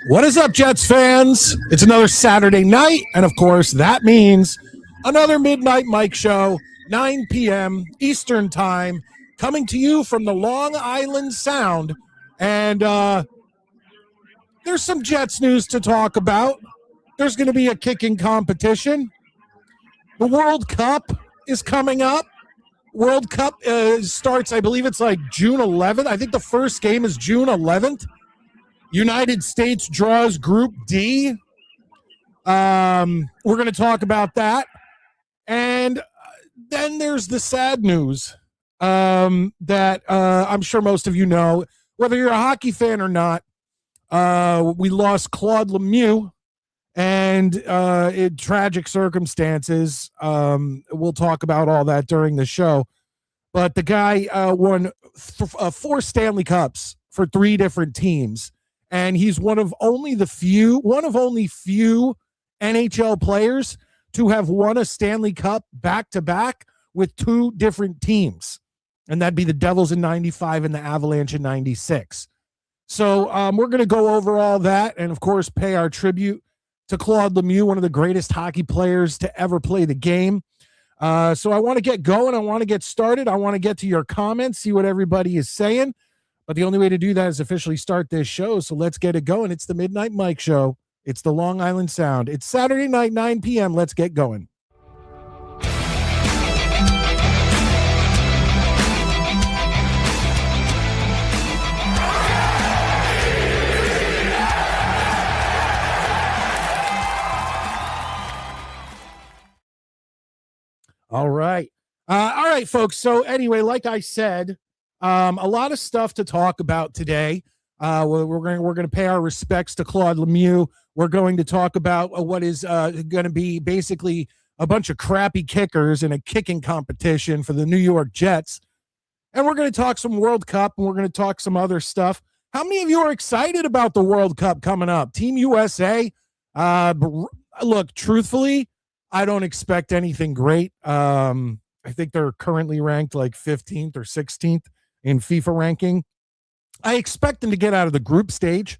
What is up, Jets fans? It's another Saturday night, and of course, that means another Midnight Mike Show, 9 p.m. Eastern Time, coming to you from the Long Island Sound. And there's some Jets news to talk about. There's going to be a kicking competition. The World Cup is coming up. World Cup starts, I believe it's like June 11th. I think the first game is June 11th. United States draws Group D. We're going to talk about that. And then there's the sad news that I'm sure most of you know. Whether you're a hockey fan or not, we lost Claude Lemieux, and in tragic circumstances. We'll talk about all that during the show. But the guy won 4 Stanley Cups for 3 different teams. And he's one of only few NHL players to have won a Stanley Cup back-to-back with 2 different teams. And that'd be the Devils in 95 and the Avalanche in 96. So we're going to go over all that and, of course, pay our tribute to Claude Lemieux, one of the greatest hockey players to ever play the game. So I want to get going. I want to get started. I want to get to your comments, see what everybody is saying. But the only way to do that is officially start this show. So let's get it going. It's the Midnight Mike Show. It's the Long Island Sound. It's Saturday night, 9 p.m. Let's get going. All right. All right, folks. So anyway, like I said, a lot of stuff to talk about today. We're going to pay our respects to Claude Lemieux. We're going to talk about what is going to be basically a bunch of crappy kickers in a kicking competition for the New York Jets. And we're going to talk some World Cup, and we're going to talk some other stuff. How many of you are excited about the World Cup coming up? Team USA? Look, truthfully, I don't expect anything great. I think they're currently ranked like 15th or 16th in FIFA ranking. I expect them to get out of the group stage.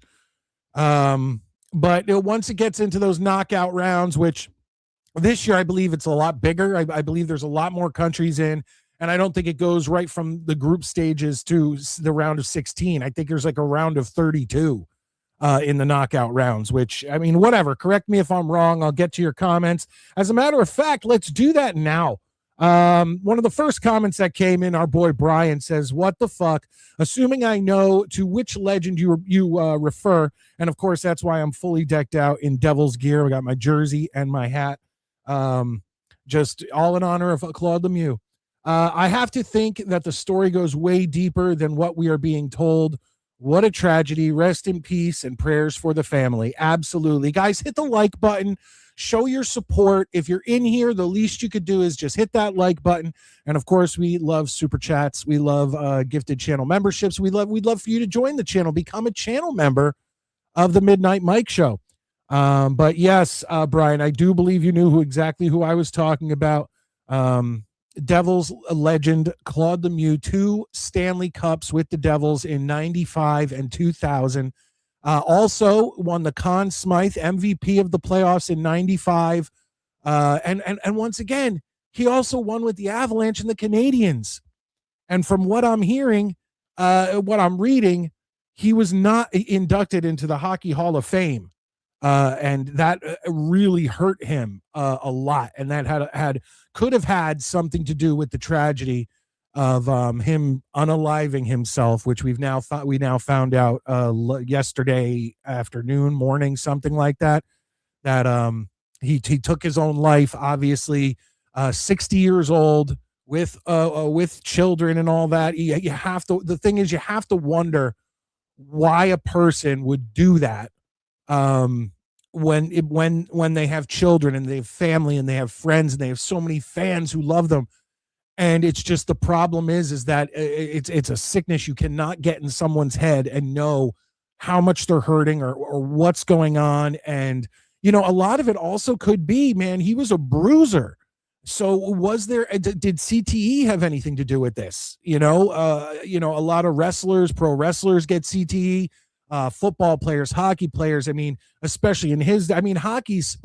But once it gets into those knockout rounds, which this year I believe it's a lot bigger. I believe there's a lot more countries in, and I don't think it goes right from the group stages to the round of 16. I think there's like a round of 32 in the knockout rounds, which, I mean, whatever. Correct me if I'm wrong. I'll get to your comments. As a matter of fact, let's do that now. One of the first comments that came in, our boy Brian says, "What the fuck? Assuming I know to which legend you refer." And of course, that's why I'm fully decked out in Devils gear. I got my jersey and my hat, just all in honor of Claude Lemieux. I have to think that the story goes way deeper than what we are being told. What a tragedy. Rest in peace and prayers for the family. Absolutely. Guys, hit the like button. Show your support. If you're in here, the least you could do is just hit that like button. And of course, we love super chats. We love gifted channel memberships. We'd love for you to join the channel, become a channel member of the Midnight Mike Show. But yes, Brian, I do believe you knew exactly who I was talking about. Devils legend Claude Lemieux, 2 Stanley Cups with the Devils in 95 and 2000. Also won the Conn Smythe MVP of the playoffs in 95. And once again, he also won with the Avalanche and the Canadiens. And from what I'm hearing, what I'm reading, he was not inducted into the Hockey Hall of Fame. And that really hurt him a lot. And that could have had something to do with the tragedy of him unaliving himself, which we now found out yesterday afternoon, morning, something like that. That he took his own life. Obviously, 60 years old with children and all that. You have to. The thing is, you have to wonder why a person would do that when they have children and they have family and they have friends and they have so many fans who love them. And it's just, the problem is that it's a sickness you cannot get in someone's head and know how much they're hurting or what's going on. And a lot of it also could be, man, he was a bruiser. So did CTE have anything to do with this? A lot of pro wrestlers get CTE, football players, hockey players. I mean, especially hockey's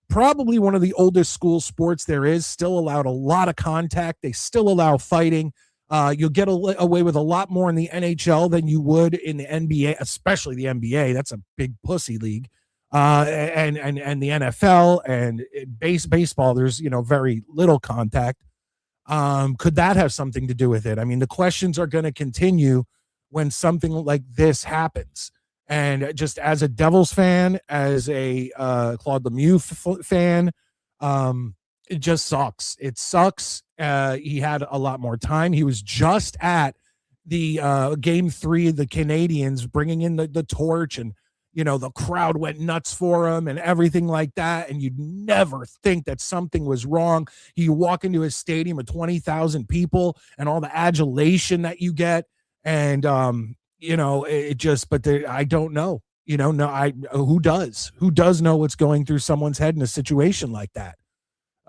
probably one of the oldest school sports there is, still allowed a lot of contact. They still allow fighting. You'll get away with a lot more in the NHL than you would in the NBA, especially the NBA. That's a big pussy league. And the NFL and baseball, there's, very little contact. Could that have something to do with it? I mean, the questions are going to continue when something like this happens. And just as a Devils fan, as a Claude Lemieux fan, it just sucks. It sucks. He had a lot more time. He was just at the game 3 of the Canadiens, bringing in the torch, and the crowd went nuts for him and everything like that. And you'd never think that something was wrong. You walk into a stadium of 20,000 people and all the adulation that you get. And, I don't know, who does know what's going through someone's head in a situation like that?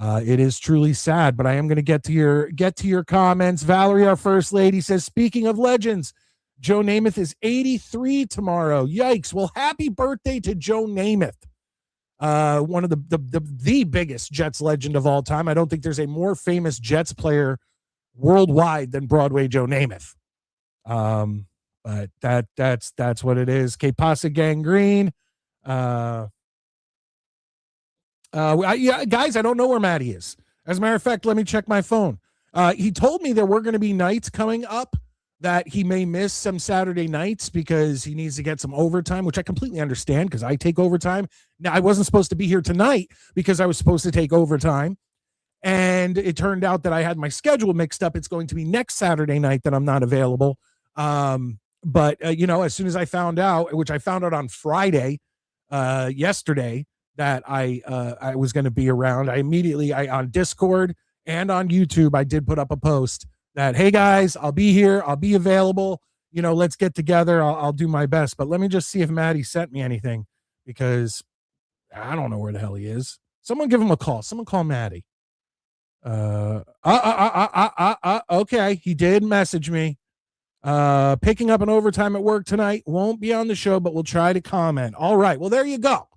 It is truly sad, but I am going to get to your comments. Valerie, our first lady, says, speaking of legends, Joe Namath is 83 tomorrow. Yikes. Well, happy birthday to Joe Namath. One of the biggest Jets legend of all time. I don't think there's a more famous Jets player worldwide than Broadway Joe Namath. But that's what it is. Que pasa gangrene. Yeah, guys, I don't know where Maddie is. As a matter of fact, let me check my phone. He told me there were going to be nights coming up that he may miss some Saturday nights because he needs to get some overtime, which I completely understand because I take overtime. Now, I wasn't supposed to be here tonight because I was supposed to take overtime. And it turned out that I had my schedule mixed up. It's going to be next Saturday night that I'm not available. But as soon as I found out, which I found out on Friday, yesterday, that I was going to be around, I immediately on Discord and on YouTube, I did put up a post that, hey guys, I'll be here. I'll be available. Let's get together. I'll do my best. But let me just see if Maddie sent me anything, because I don't know where the hell he is. Someone give him a call. Someone call Maddie. Okay. He did message me. Picking up an overtime at work tonight. Won't be on the show, but we'll try to comment. All right. Well, there you go.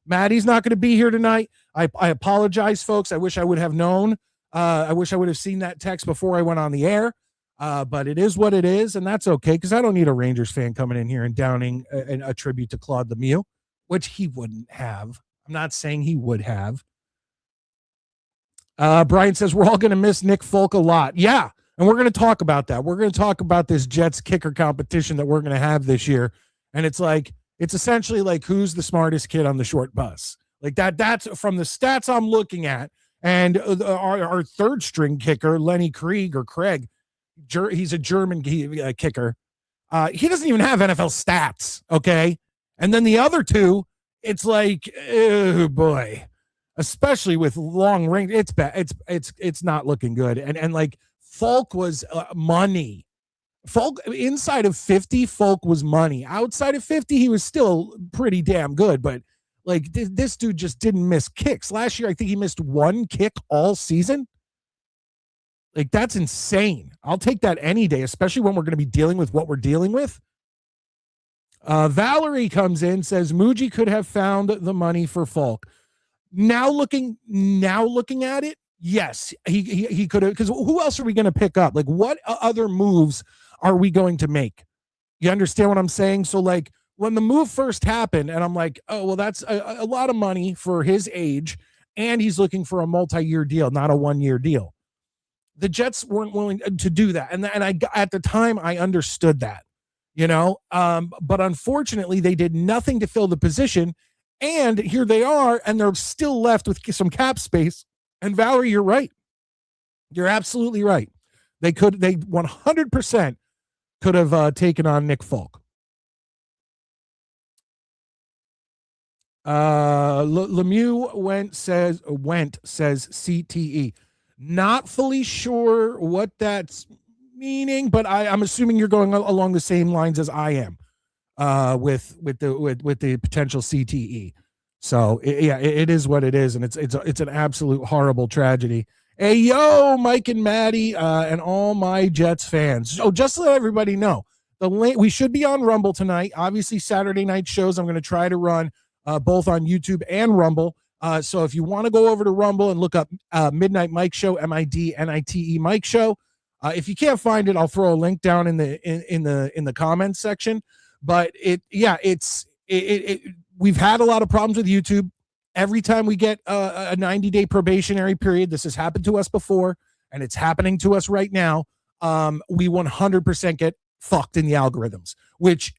Maddie's not going to be here tonight. I apologize, folks. I wish I would have known. I wish I would have seen that text before I went on the air. But it is what it is, and that's okay, because I don't need a Rangers fan coming in here and downing a tribute to Claude Lemieux, which he wouldn't have. I'm not saying he would have. Brian says, we're all going to miss Nick Folk a lot. Yeah, and we're going to talk about that. We're going to talk about this Jets kicker competition that we're going to have this year. And it's essentially like, who's the smartest kid on the short bus? Like that's from the stats I'm looking at. And our third string kicker, Lenny Krieg or Craig, he's a German kicker. He doesn't even have NFL stats. Okay. And then the other two, it's like, oh boy, especially with long range, it's bad. It's not looking good. And like Folk was money. Folk inside of 50, Folk was money. Outside of 50, he was still pretty damn good. But like this dude just didn't miss kicks. Last year, I think he missed one kick all season. Like, that's insane. I'll take that any day, especially when we're going to be dealing with what we're dealing with. Valerie comes in, says Muji could have found the money for Folk. Now looking at it, yes, he could have, because who else are we going to pick up? Like, what other moves are we going to make? You understand what I'm saying? So like when the move first happened and I'm like, oh, well, that's a lot of money for his age. And he's looking for a multi-year deal, not a 1-year deal. The Jets weren't willing to do that. And I, at the time, I understood that, but unfortunately they did nothing to fill the position. And here they are, and they're still left with some cap space And Valerie, you're right. You're absolutely right. They 100% could have taken on Nick Folk. Lemieux went says CTE. Not fully sure what that's meaning, but I'm assuming you're going along the same lines as I am with the potential CTE. So it is what it is, and it's an absolute horrible tragedy. Hey yo, Mike and Maddie, and all my Jets fans. Oh, just to let everybody know, the link, we should be on Rumble tonight. Obviously, Saturday night shows I'm going to try to run both on YouTube and Rumble. So if you want to go over to Rumble and look up Midnite Mike Show, MIDNITE Mike Show. If you can't find it, I'll throw a link down in the comments section. But we've had a lot of problems with YouTube. Every time we get a 90-day probationary period, this has happened to us before, and it's happening to us right now. We 100% get fucked in the algorithms, which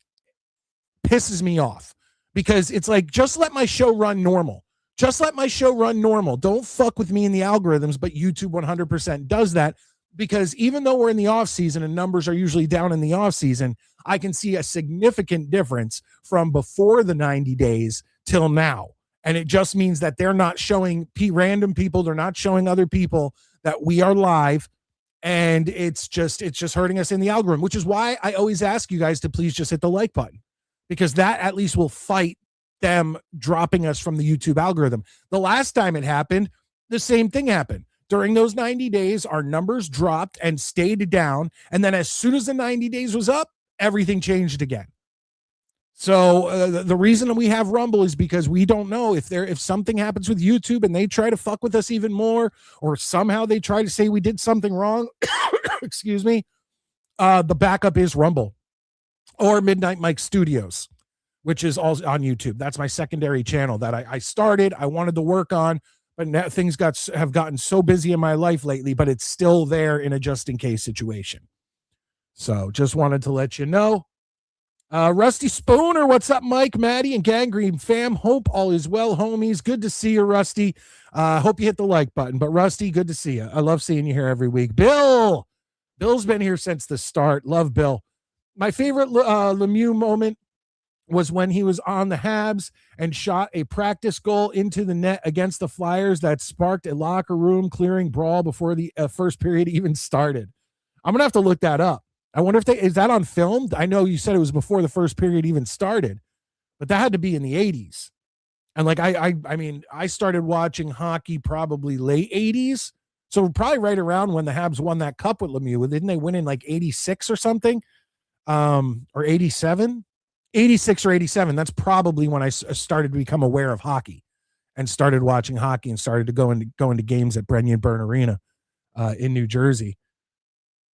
pisses me off because it's like, just let my show run normal. Just let my show run normal. Don't fuck with me in the algorithms, but YouTube 100% does that because even though we're in the off season and numbers are usually down in the off season, I can see a significant difference from before the 90 days till now. And it just means that they're not showing random people. They're not showing other people that we are live. And it's just hurting us in the algorithm, which is why I always ask you guys to please just hit the like button, because that at least will fight them dropping us from the YouTube algorithm. The last time it happened, the same thing happened. During those 90 days, our numbers dropped and stayed down. And then as soon as the 90 days was up, everything changed again. So the reason we have Rumble is because we don't know if something happens with YouTube and they try to fuck with us even more, or somehow they try to say we did something wrong. Excuse me. The backup is Rumble or Midnite Mike Studios, which is all on YouTube. That's my secondary channel that I started. I wanted to work on, but now things have gotten so busy in my life lately. But it's still there in a just in case situation. So just wanted to let you know. Rusty Spooner, what's up, Mike, Maddie, and Gangrene fam? Hope all is well, homies. Good to see you, Rusty. Hope you hit the like button. But Rusty, good to see you. I love seeing you here every week. Bill's been here since the start. Love Bill. My favorite Lemieux moment was when he was on the Habs and shot a practice goal into the net against the Flyers that sparked a locker room clearing brawl before the first period even started. I'm gonna have to look that up. I wonder if is that on film? I know you said it was before the first period even started, but that had to be in the 80s. And like, I mean, I started watching hockey probably late 80s. So probably right around when the Habs won that cup with Lemieux. Didn't they win in like 86 or something? Or 87? 86 or 87. That's probably when I started to become aware of hockey and started watching hockey and started to go into games at Brendan Byrne Arena in New Jersey.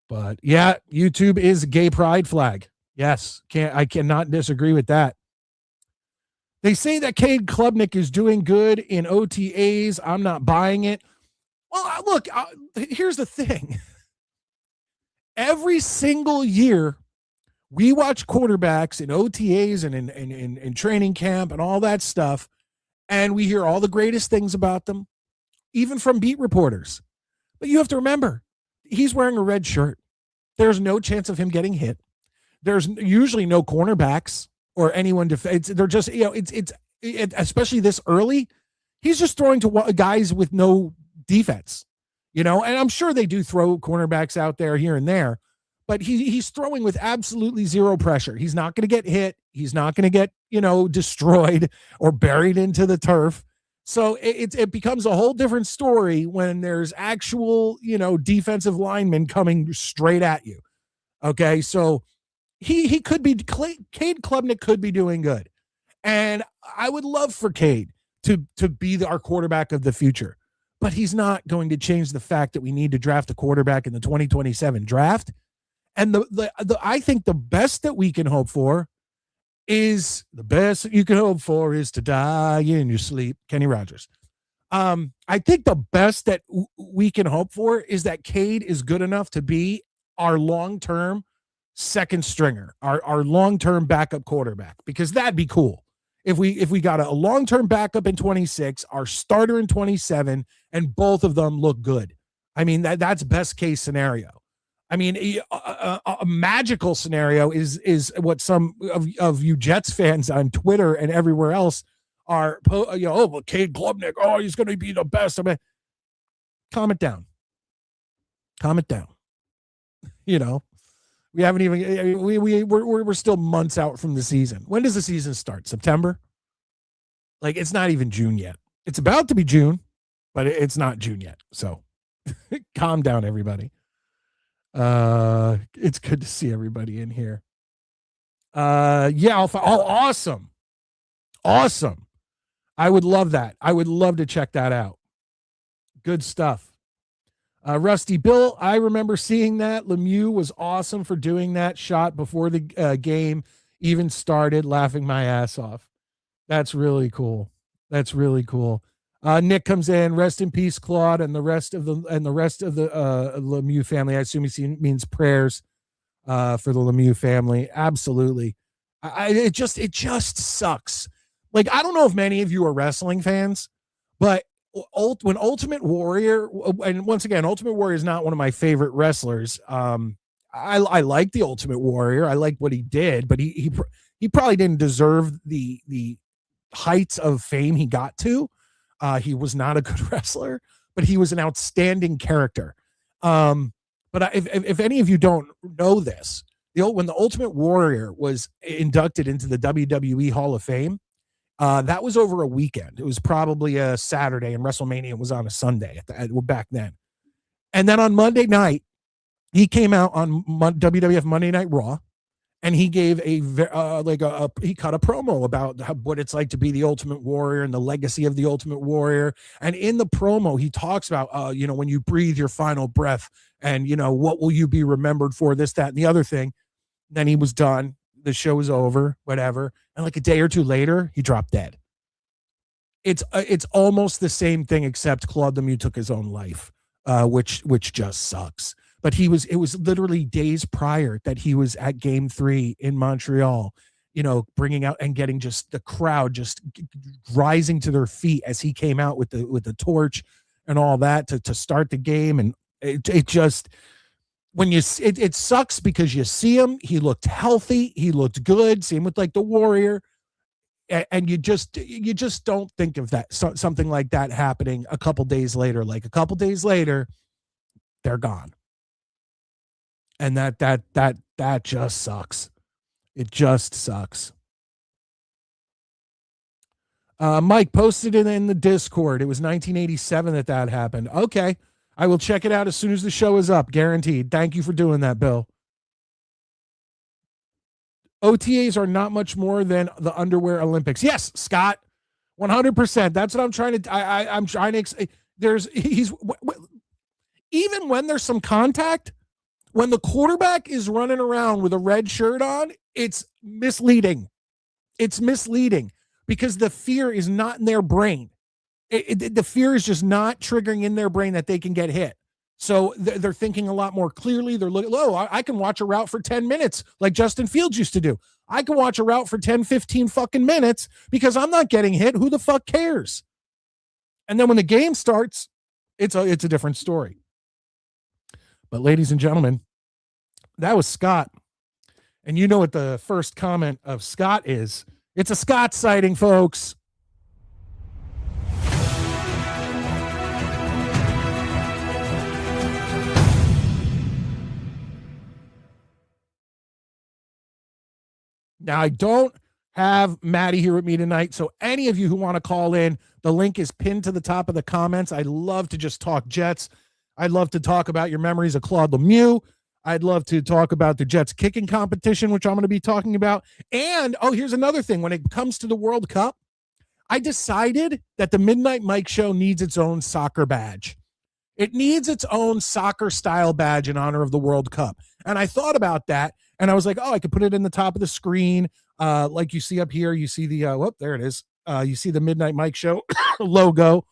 But yeah, YouTube is a gay pride flag. Yes, I cannot disagree with that. They say that Cade Klubnik is doing good in OTAs. I'm not buying it. Well, look, here's the thing. Every single year, we watch quarterbacks in OTAs and in training camp and all that stuff, and we hear all the greatest things about them, even from beat reporters. But you have to remember, he's wearing a red shirt. There's no chance of him getting hit. There's usually no cornerbacks or anyone they're just, it's especially this early. He's just throwing to guys with no defense, and I'm sure they do throw cornerbacks out there here and there, but he's throwing with absolutely zero pressure. He's not going to get hit. He's not going to get, destroyed or buried into the turf. So it becomes a whole different story when there's actual, defensive linemen coming straight at you. Okay. So he could be, Cade Klubnik could be doing good. And I would love for Cade to be our quarterback of the future, but he's not going to change the fact that we need to draft a quarterback in the 2027 draft. And I think the best that we can hope for is to die in your sleep. Kenny Rogers. I think the best that we can hope for is that Cade is good enough to be our long-term second stringer, our long-term backup quarterback, because that'd be cool. if we got a long-term backup in 26, our starter in 27, and both of them look good. I mean, that's best case scenario. I mean, a magical scenario is what some of you Jets fans on Twitter and everywhere else are, well, Cade Klubnik, he's going to be the best. I mean, calm it down. Calm it down. We haven't even, we're still months out from the season. When does the season start? September? Like, it's not even June yet. It's about to be June, but it's not June yet. So calm down, everybody. It's good to see everybody in here. Awesome. Awesome. I would love that. I would love to check that out. Good stuff. Rusty Bill, I remember seeing that. Lemieux was awesome for doing that shot before the game even started, laughing my ass off. That's really cool. That's really cool. Nick comes in. Rest in peace, Claude, and the rest of the Lemieux family. I assume he means prayers for the Lemieux family. Absolutely. It just sucks. Like, I don't know if many of you are wrestling fans, but when Ultimate Warrior, and once again, Ultimate Warrior is not one of my favorite wrestlers. I like the Ultimate Warrior. I like what he did, but he probably didn't deserve the heights of fame he got to. He was not a good wrestler, but he was an outstanding character. But if any of you don't know this, when the Ultimate Warrior was inducted into the WWE Hall of Fame, that was over a weekend. It was probably a Saturday, and WrestleMania was on a Sunday back then. And then on Monday night, he came out on WWF Monday Night Raw, and he gave he cut a promo about what it's like to be the Ultimate Warrior and the legacy of the Ultimate Warrior. And in the promo, he talks about, when you breathe your final breath, and what will you be remembered for, this, that, and the other thing. Then he was done. The show was over, whatever. And like a day or two later, he dropped dead. It's almost the same thing, except Claude Lemieux took his own life, which just sucks. But it was literally days prior that he was at Game 3 in Montreal, bringing out and getting just the crowd just rising to their feet as he came out with the torch and all that to start the game. And it just, it sucks because you see him, he looked healthy, he looked good. Same with like the Warrior, and you just don't think of that something like that happening a couple days later. Like a couple days later, they're gone, and that just sucks. It just sucks. Mike posted it in the Discord. It was 1987 that happened. Okay. I will check it out as soon as the show is up, guaranteed. Thank you for doing that, Bill. OTAs are not much more than the underwear Olympics. Yes, Scott, 100%. That's what I'm trying to. I'm trying to. Even when there's some contact, when the quarterback is running around with a red shirt on, it's misleading. It's misleading because the fear is not in their brain. The fear is just not triggering in their brain that they can get hit. So they're thinking a lot more clearly. They're looking, I can watch a route for 10 minutes like Justin Fields used to do. I can watch a route for 10, 15 fucking minutes because I'm not getting hit. Who the fuck cares? And then when the game starts, it's a different story. But ladies and gentlemen, that was Scott. And you know what the first comment of Scott is. It's a Scott sighting, folks. Now, I don't have Maddie here with me tonight, so any of you who want to call in, the link is pinned to the top of the comments. I love to just talk Jets. I'd love to talk about your memories of Claude Lemieux. I'd love to talk about the Jets kicking competition, which I'm going to be talking about. And, here's another thing. When it comes to the World Cup, I decided that the Midnight Mike Show needs its own soccer badge. It needs its own soccer-style badge in honor of the World Cup. And I thought about that. And I was like, I could put it in the top of the screen. Like you see up here, you see the, there it is. You see the Midnight Mike Show logo.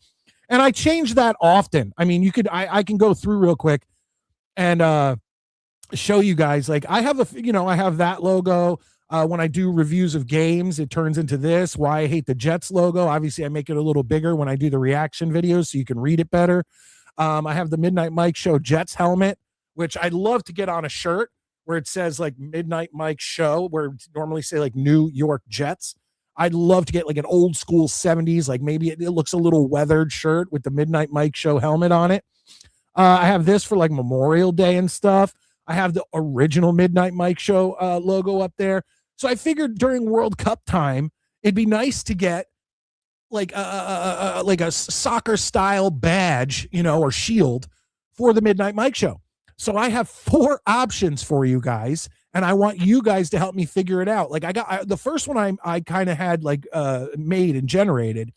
And I change that often. I mean, I can go through real quick and show you guys. Like I have I have that logo. When I do reviews of games, it turns into this. Why I hate the Jets logo. Obviously, I make it a little bigger when I do the reaction videos so you can read it better. I have the Midnight Mike Show Jets helmet, which I'd love to get on a shirt where it says like Midnight Mike Show, where it normally say like New York Jets. I'd love to get like an old school 70s, like maybe it looks a little weathered shirt with the Midnight Mike Show helmet on it. I have this for like Memorial Day and stuff. I have the original Midnight Mike Show logo up there. So I figured during World Cup time, it'd be nice to get like a soccer style badge, or shield for the Midnight Mike Show. So I have 4 options for you guys, and I want you guys to help me figure it out. Like the first one I kind of had like made and generated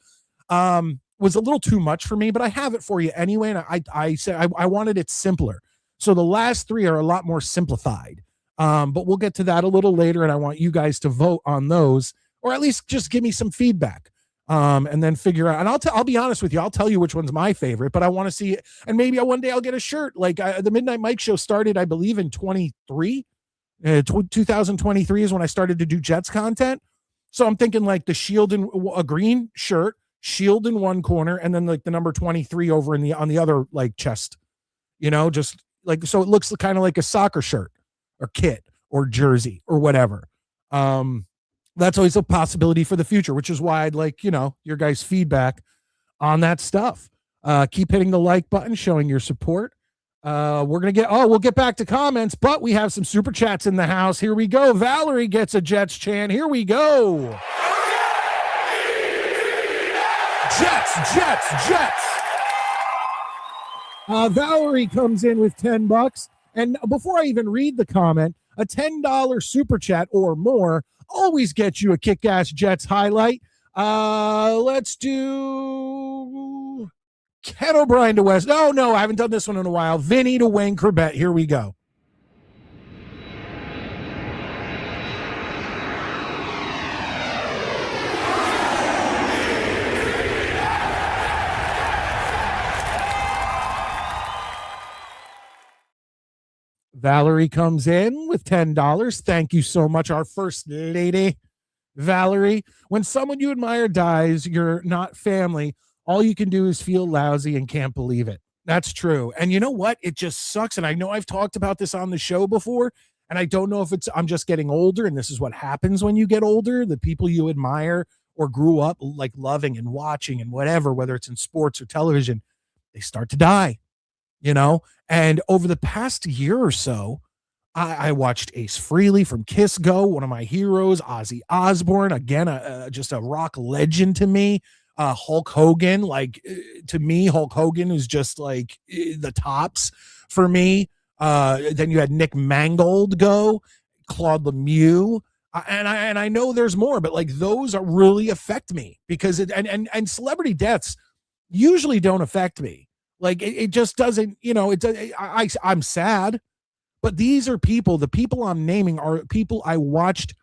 was a little too much for me, but I have it for you anyway. And I said I wanted it simpler. So the last 3 are a lot more simplified. But we'll get to that a little later, and I want you guys to vote on those, or at least just give me some feedback. And then figure out, and I'll be honest with you, I'll tell you which one's my favorite, but I want to see it. And maybe one day I'll get a shirt. Like the Midnight Mike Show started, I believe, in 2023 is when I started to do Jets content. So I'm thinking like the shield in a green shirt, shield in one corner, and then like the number 23 over on the other like chest, just like, so it looks kind of like a soccer shirt or kit or jersey or whatever. That's always a possibility for the future, which is why I'd like, your guys' feedback on that stuff. Keep hitting the like button, showing your support. We'll get back to comments, but we have some super chats in the house. Here we go. Valerie gets a Jets chant. Here we go. Jets. Valerie comes in with $10. And before I even read the comment, a $10 super chat or more always gets you a kick-ass Jets highlight. Let's do Ken O'Brien to West. No, I haven't done this one in a while. Vinny to Wayne Corbett. Here we go. Valerie comes in with $10. Thank you so much, our first lady, Valerie. When someone you admire dies, you're not family. All you can do is feel lousy and can't believe it. That's true. And you know what? It just sucks. And I know I've talked about this on the show before, and I don't know if I'm just getting older, and this is what happens when you get older. The people you admire or grew up like loving and watching and whatever, whether it's in sports or television, they start to die. And over the past year or so, I watched Ace Frehley from Kiss go, one of my heroes, Ozzy Osbourne, again, just a rock legend to me. Hulk Hogan, to me, Hulk Hogan is just like the tops for me. Then you had Nick Mangold go, Claude Lemieux, and I know there's more, but like those are really affect me because and celebrity deaths usually don't affect me. Like it just doesn't, I'm sad, but these are people, the people I'm naming are people I watched.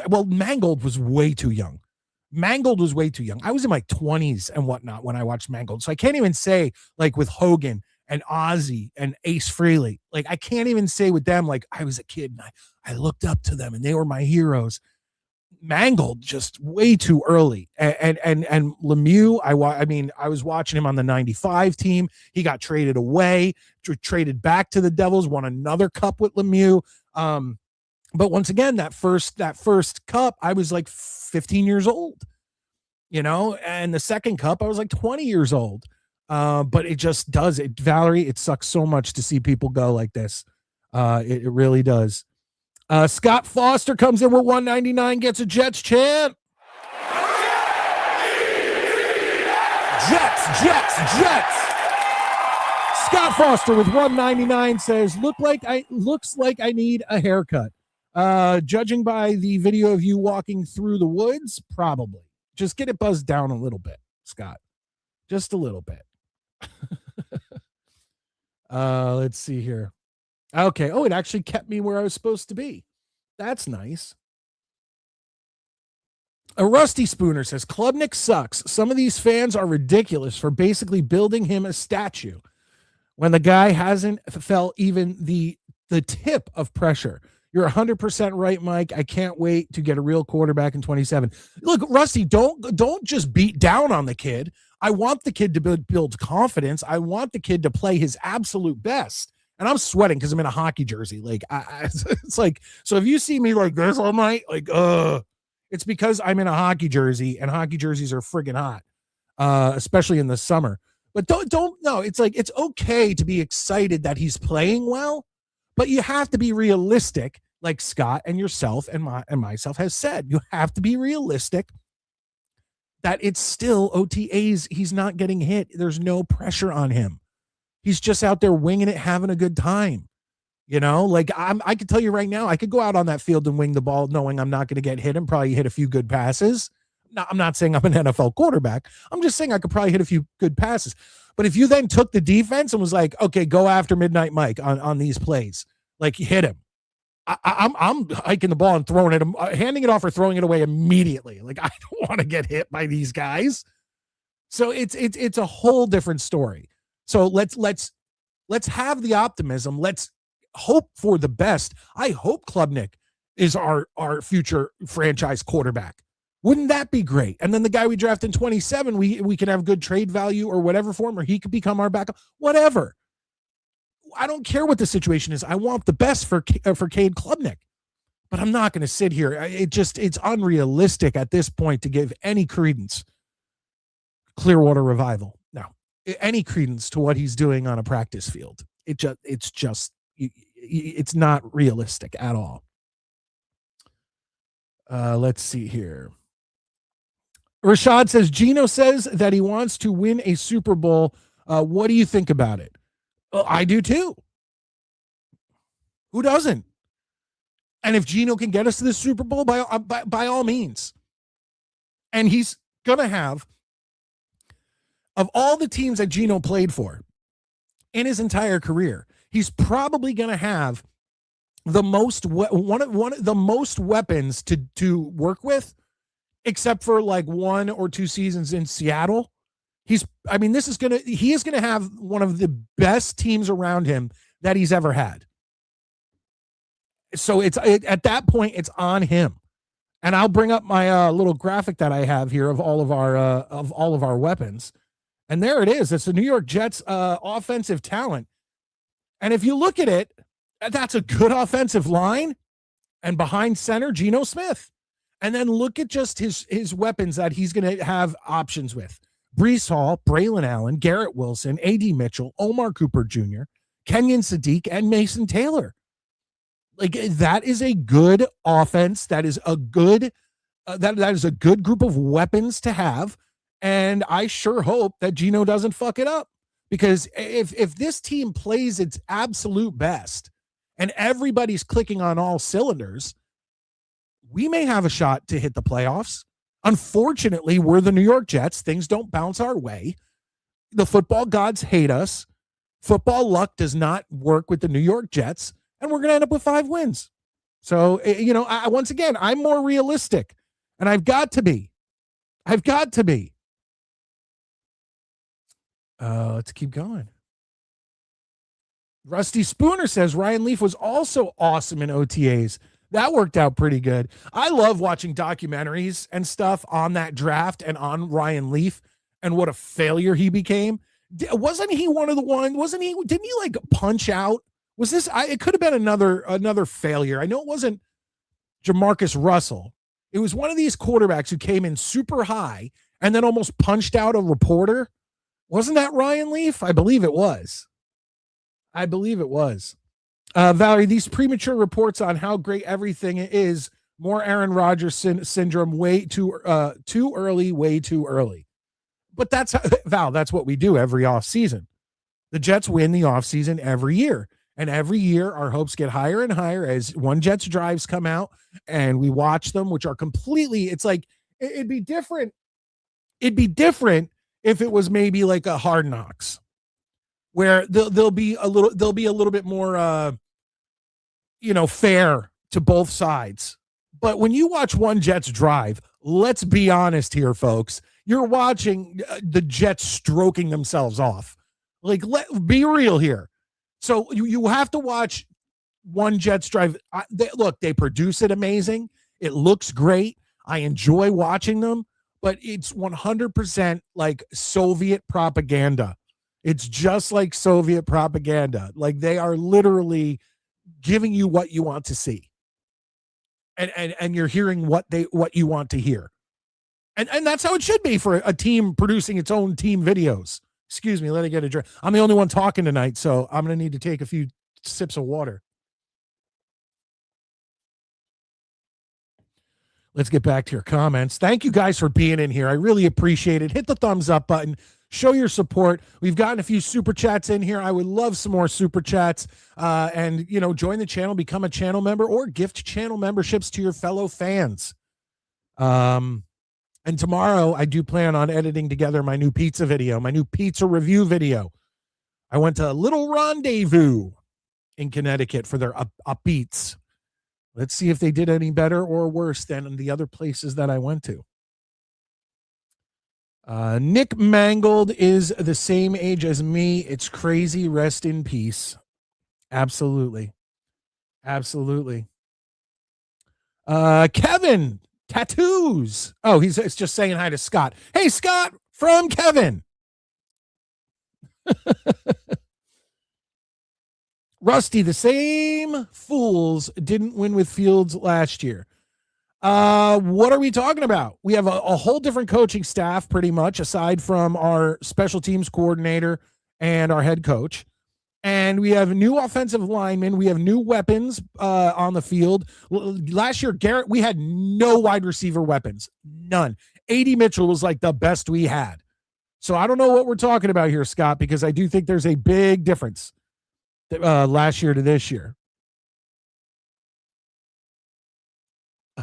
Well, Mangold was way too young. I was in my 20s and whatnot when I watched Mangold. So I can't even say like with Hogan and Ozzy and Ace Frehley, like I can't even say with them, like I was a kid and I looked up to them and they were my heroes. Mangold just way too early, and Lemieux. I was watching him on the '95 team. He got traded away, traded back to the Devils, won another cup with Lemieux. But once again, that first cup, I was like 15 years old, and the second cup, I was like 20 years old. But it just does it, Valerie. It sucks so much to see people go like this. It really does. Scott Foster comes in with $1.99, gets a Jets chant. Jets. Scott Foster with $1.99 says, looks like I need a haircut. Judging by the video of you walking through the woods, probably. Just get it buzzed down a little bit, Scott. Just a little bit. Let's see here. Okay. Oh, it actually kept me where I was supposed to be. That's nice. A Rusty Spooner says, Klubnik sucks. Some of these fans are ridiculous for basically building him a statue when the guy hasn't felt even the tip of pressure. You're 100% right, Mike. I can't wait to get a real quarterback in 27. Look, Rusty, don't just beat down on the kid. I want the kid to build confidence. I want the kid to play his absolute best. And I'm sweating because I'm in a hockey jersey. Like, it's like, so if you see me like this all night, like, it's because I'm in a hockey jersey, and hockey jerseys are friggin' hot, especially in the summer. But no, it's like, it's okay to be excited that he's playing well, but you have to be realistic, like Scott and yourself and myself has said. You have to be realistic that it's still OTAs. He's not getting hit. There's no pressure on him. He's just out there winging it, having a good time. You know, like I could tell you right now, I could go out on that field and wing the ball knowing I'm not going to get hit and probably hit a few good passes. Now, I'm not saying I'm an NFL quarterback. I'm just saying I could probably hit a few good passes. But if you then took the defense and was like, okay, go after Midnite Mike on these plays, like hit him, I'm hiking the ball and throwing it, handing it off or throwing it away immediately. Like, I don't want to get hit by these guys. So it's a whole different story. So let's have the optimism. Let's hope for the best. I hope Klubnik is our future franchise quarterback. Wouldn't that be great? And then the guy we draft in 27, we can have good trade value or whatever form, or he could become our backup, whatever. I don't care what the situation is. I want the best for Cade Klubnik, but I'm not going to sit here. It's unrealistic at this point to give any credence. Clearwater Revival. No, any credence to what he's doing on a practice field. It's not realistic at all. Let's see here. Rashad says, Gino says that he wants to win a Super Bowl. What do you think about it? Well, I do too. Who doesn't? And if Gino can get us to the Super Bowl, by all means. And he's going to have, of all the teams that Gino played for in his entire career, he's probably going to have the most one of the most weapons to work with, except for like 1 or 2 seasons in Seattle. He is going to have one of the best teams around him that he's ever had. So at that point, it's on him. And I'll bring up my little graphic that I have here of all of our weapons. And there it is. It's the New York Jets offensive talent. And if you look at it, that's a good offensive line. And behind center, Geno Smith. And then look at just his weapons that he's going to have options with. Breece Hall, Braylon Allen, Garrett Wilson, A.D. Mitchell, Omar Cooper Jr., Kenyon Sadiq, and Mason Taylor. Like, that is a good offense. That is a good that is a good group of weapons to have. And I sure hope that Geno doesn't fuck it up. Because if this team plays its absolute best and everybody's clicking on all cylinders, we may have a shot to hit the playoffs. Unfortunately, we're the New York Jets. Things don't bounce our way. The football gods hate us. Football luck does not work with the New York Jets, and we're going to end up with 5 wins. So, once again, I'm more realistic, and I've got to be. Let's keep going. Rusty Spooner says Ryan Leaf was also awesome in OTAs. That worked out pretty good. I love watching documentaries and stuff on that draft and on Ryan Leaf and what a failure he became. Wasn't he one of the ones? Didn't he like punch out? Was this? It could have been another failure. I know it wasn't Jamarcus Russell. It was one of these quarterbacks who came in super high and then almost punched out a reporter. Wasn't that Ryan Leaf? I believe it was. Valerie, these premature reports on how great everything is, more Aaron Rodgers syndrome, way too early, way too early. But that's what we do every offseason. The Jets win the offseason every year. And every year our hopes get higher and higher as one Jets drives come out and we watch them, which are completely, it's like, it'd be different. It'd be different if it was maybe like a Hard Knocks, where they'll be a little bit more, fair to both sides. But when you watch one Jets drive, let's be honest here, folks. You're watching the Jets stroking themselves off. Like, be real here. So you have to watch one Jets drive. They produce it amazing. It looks great. I enjoy watching them, but it's 100% like Soviet propaganda. It's just like Soviet propaganda. Like they are literally giving you what you want to see. And you're hearing what you want to hear. And that's how it should be for a team producing its own team videos. Excuse me, let me get a drink. I'm the only one talking tonight, so I'm going to need to take a few sips of water. Let's get back to your comments. Thank you guys for being in here. I really appreciate it. Hit the thumbs up button. Show your support. We've gotten a few super chats in here. I would love some more super chats. And, join the channel, become a channel member, or gift channel memberships to your fellow fans. And tomorrow, I do plan on editing together my new pizza video, my new pizza review video. I went to a Little Rendezvous in Connecticut for their up eats. Let's see if they did any better or worse than the other places that I went to. Nick Mangold is the same age as me. It's crazy. Rest in peace. Absolutely. Absolutely. Kevin, tattoos. Oh, it's just saying hi to Scott. Hey, Scott, from Kevin. Rusty, the same fools didn't win with Fields last year. What are we talking about? We have a whole different coaching staff, pretty much, aside from our special teams coordinator and our head coach. And we have new offensive linemen. We have new weapons on the field. Last year, Garrett, we had no wide receiver weapons. None. A.D. Mitchell was like the best we had. So I don't know what we're talking about here, Scott, because I do think there's a big difference last year to this year.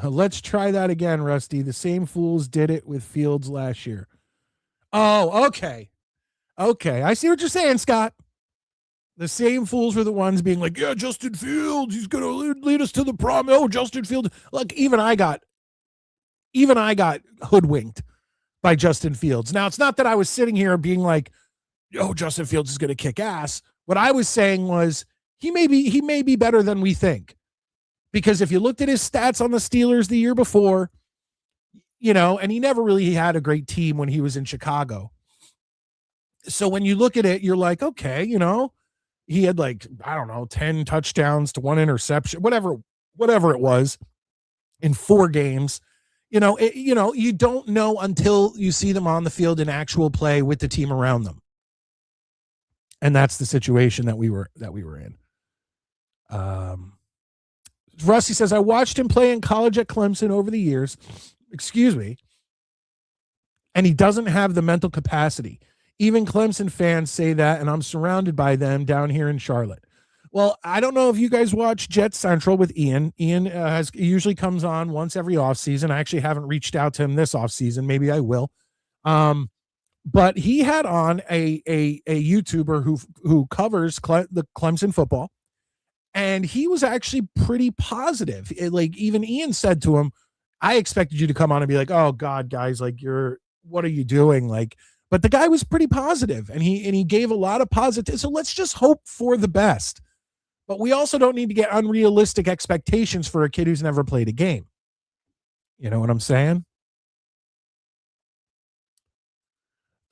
Let's try that again, Rusty. The same fools did it with Fields last year. Oh, okay. Okay. I see what you're saying, Scott. The same fools were the ones being like, yeah, Justin Fields, he's going to lead us to the prom. Oh, Justin Fields. Look, even I got hoodwinked by Justin Fields. Now, it's not that I was sitting here being like, oh, Justin Fields is going to kick ass. What I was saying was he may be better than we think. Because if you looked at his stats on the Steelers the year before, and he never really had a great team when he was in Chicago. So when you look at it, you're like, okay, he had 10 touchdowns to 1 interception, whatever it was in 4 games. You don't know until you see them on the field in actual play with the team around them. And that's the situation that we were in. Rusty says, I watched him play in college at Clemson over the years. Excuse me. And he doesn't have the mental capacity. Even Clemson fans say that, and I'm surrounded by them down here in Charlotte. Well, I don't know if you guys watch Jet Central with Ian. Ian usually comes on once every offseason. I actually haven't reached out to him this offseason. Maybe I will. But he had on a YouTuber who covers the Clemson football, and he was actually pretty positive. Even Ian said to him, I expected you to come on and be like, oh God, guys, what are you doing? But the guy was pretty positive, and he gave a lot of positive. So let's just hope for the best. But we also don't need to get unrealistic expectations for a kid who's never played a game. You know what I'm saying?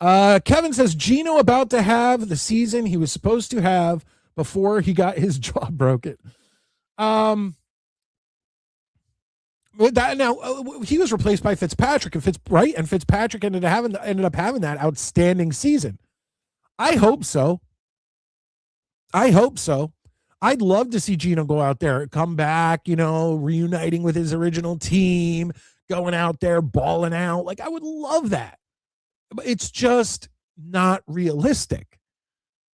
Kevin says, Geno about to have the season he was supposed to have before he got his jaw broken. He was replaced by Fitzpatrick, and Fitzpatrick ended up having that outstanding season. I hope so. I'd love to see Geno go out there, come back, reuniting with his original team, going out there, balling out. I would love that. But it's just not realistic,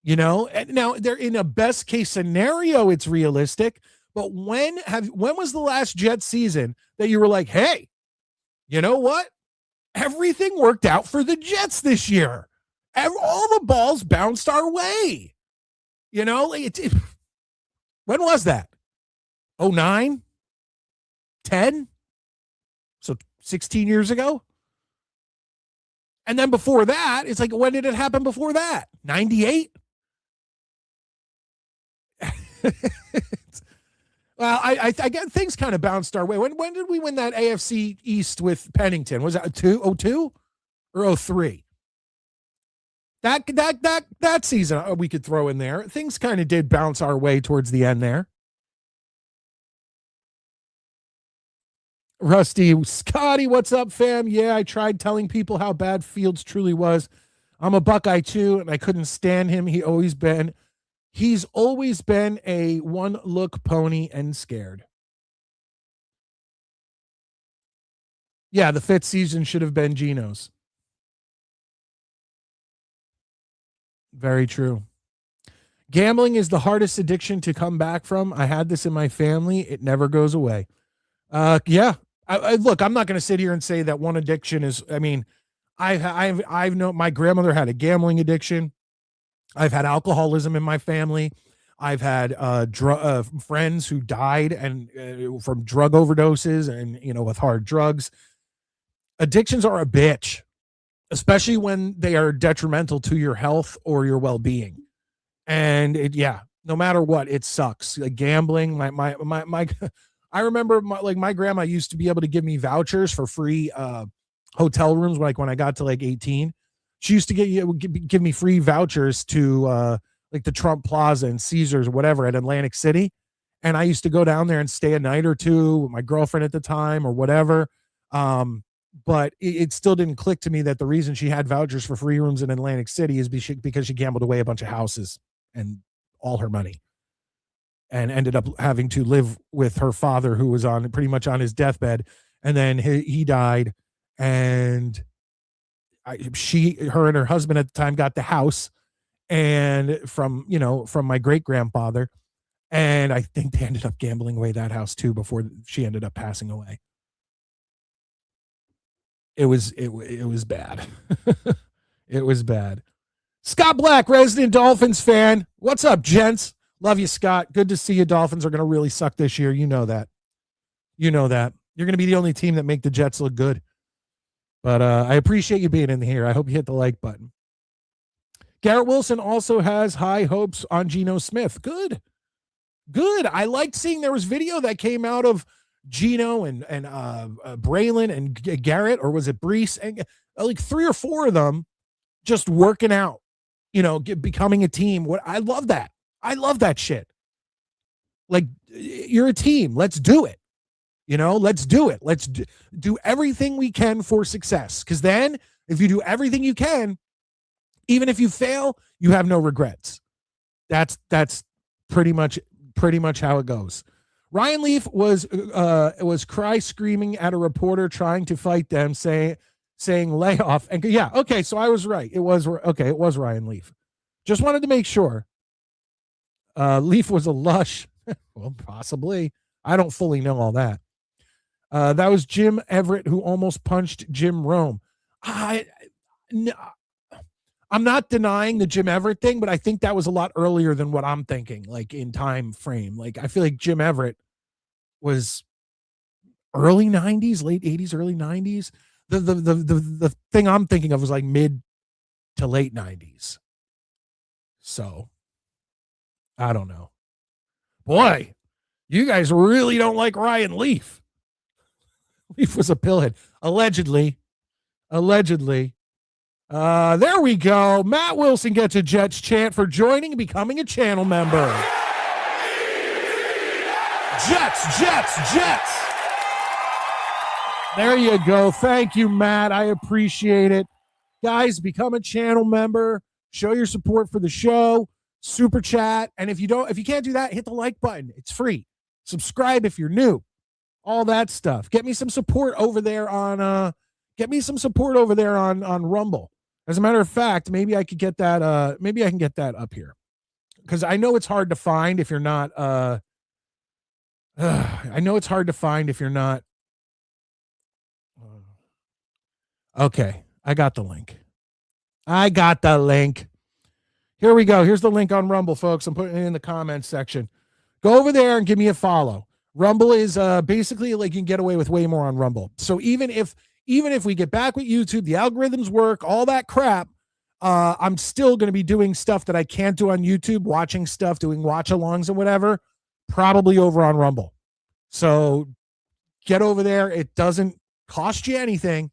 And now they're in a best case scenario, it's realistic. But when was the last Jets season that you were like, hey, you know what? Everything worked out for the Jets this year. All the balls bounced our way. When was that? 09? 10? So 16 years ago? And then before that, it's like, when did it happen before that? 98? Well, I get things kind of bounced our way. When did we win that AFC East with Pennington? Was that 02 or 03? That season we could throw in there. Things kind of did bounce our way towards the end there. Rusty, Scotty, what's up, fam? Yeah, I tried telling people how bad Fields truly was. I'm a Buckeye too, and I couldn't stand him. He's always been a one look pony and scared. Yeah, the fifth season should have been Geno's. Very true. Gambling is the hardest addiction to come back from. I had this in my family. It never goes away. Yeah. Look, I'm not going to sit here and say that one addiction is, I mean, I've known my grandmother had a gambling addiction. I've had alcoholism in my family. I've had friends who died and from drug overdoses and, with hard drugs. Addictions are a bitch, especially when they are detrimental to your health or your well-being. And no matter what, it sucks. Like gambling, my I remember my grandma used to be able to give me vouchers for free hotel rooms when I got to 18. She used to give me free vouchers to the Trump Plaza and Caesars or whatever at Atlantic City. And I used to go down there and stay a night or two with my girlfriend at the time or whatever. But it still didn't click to me that the reason she had vouchers for free rooms in Atlantic City is because she gambled away a bunch of houses and all her money and ended up having to live with her father, who was pretty much on his deathbed. And then he died, and her and her husband at the time got the house and from my great grandfather. And I think they ended up gambling away that house too before she ended up passing away. It was bad. It was bad. Scott Black, resident Dolphins fan. What's up, gents? Love you, Scott. Good to see you. Dolphins are going to really suck this year. You know that. You're going to be the only team that make the Jets look good. But I appreciate you being in here. I hope you hit the like button. Garrett Wilson also has high hopes on Geno Smith. Good. I liked seeing there was video that came out of Geno and Braylon and Garrett, or was it Brees? And 3 or 4 of them just working out, becoming a team. I love that. I love that shit. You're a team. Let's do it. Let's do it. Let's do everything we can for success. Because then if you do everything you can, even if you fail, you have no regrets. That's pretty much how it goes. Ryan Leaf was cry screaming at a reporter trying to fight them, saying lay off. And yeah, okay, so I was right. It was Ryan Leaf. Just wanted to make sure. Leaf was a lush. Well, possibly. I don't fully know all that. That was Jim Everett who almost punched Jim Rome. I'm not denying the Jim Everett thing, but I think that was a lot earlier than what I'm thinking, in time frame. I feel like Jim Everett was early 90s, late 80s, early 90s. The thing I'm thinking of was mid to late 90s. So I don't know. Boy, you guys really don't like Ryan Leaf. Leaf was a pillhead. Allegedly. There we go. Matt Wilson gets a Jets chant for joining and becoming a channel member. Jets. There you go. Thank you, Matt. I appreciate it. Guys, become a channel member. Show your support for the show. Super chat. And if you can't do that, hit the like button. It's free. Subscribe if you're new. All that stuff. Get me some support over there on Rumble. As a matter of fact, maybe I could get that maybe I can get that up here. Because I know it's hard to find if you're not okay, I got the link. Here we go. Here's the link on Rumble, folks. I'm putting it in the comments section. Go over there and give me a follow. Rumble is basically you can get away with way more on Rumble. So even if we get back with YouTube, the algorithms work, all that crap, I'm still going to be doing stuff that I can't do on YouTube, watching stuff, doing watch-alongs and whatever, probably over on Rumble. So get over there. It doesn't cost you anything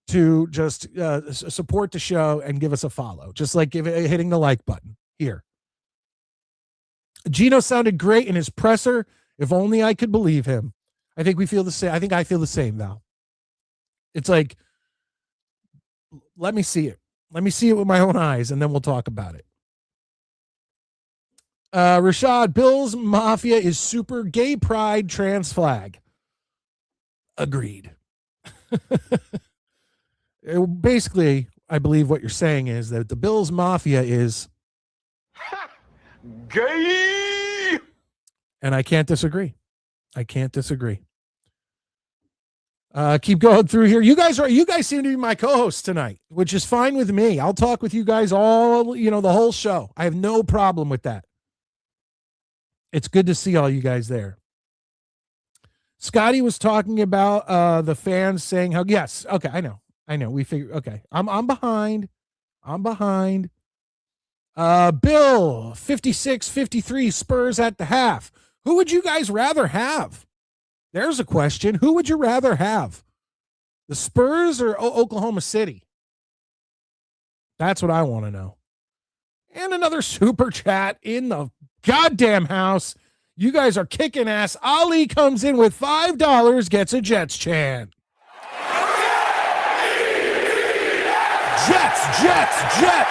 to just support the show and give us a follow, just like hitting the like button here. Gino sounded great in his presser. If only I could believe him. I think we feel the same. I think I feel the same, Val. It's like, let me see it. Let me see it with my own eyes, and then we'll talk about it. Rashad, Bill's Mafia is super gay pride trans flag. Agreed. Basically, I believe what you're saying is that the Bills Mafia is gay. And I can't disagree. I can't disagree. Keep going through here. You guys seem to be my co-hosts tonight, which is fine with me. I'll talk with you guys all, the whole show. I have no problem with that. It's good to see all you guys there. Scotty was talking about the fans saying how, yes, okay, I know. We figured, okay. I'm behind. Bill 56-53 Spurs at the half. Who would you guys rather have? There's a question. Who would you rather have? The Spurs or Oklahoma City? That's what I want to know. And another super chat in the goddamn house. You guys are kicking ass. Ali comes in with $5, gets a Jets chant. Jets.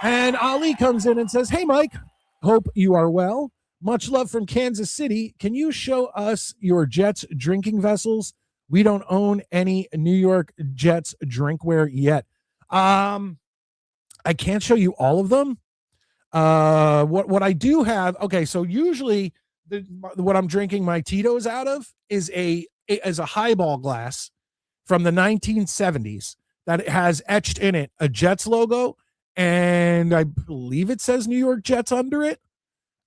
And Ali comes in and says, hey, Mike, hope you are well. Much love from Kansas City. Can you show us your Jets drinking vessels? We don't own any New York Jets drinkware yet. I can't show you all of them. What I do have, okay, so usually what I'm drinking my Tito's out of is a highball glass from the 1970s that has etched in it a Jets logo, and I believe it says New York Jets under it.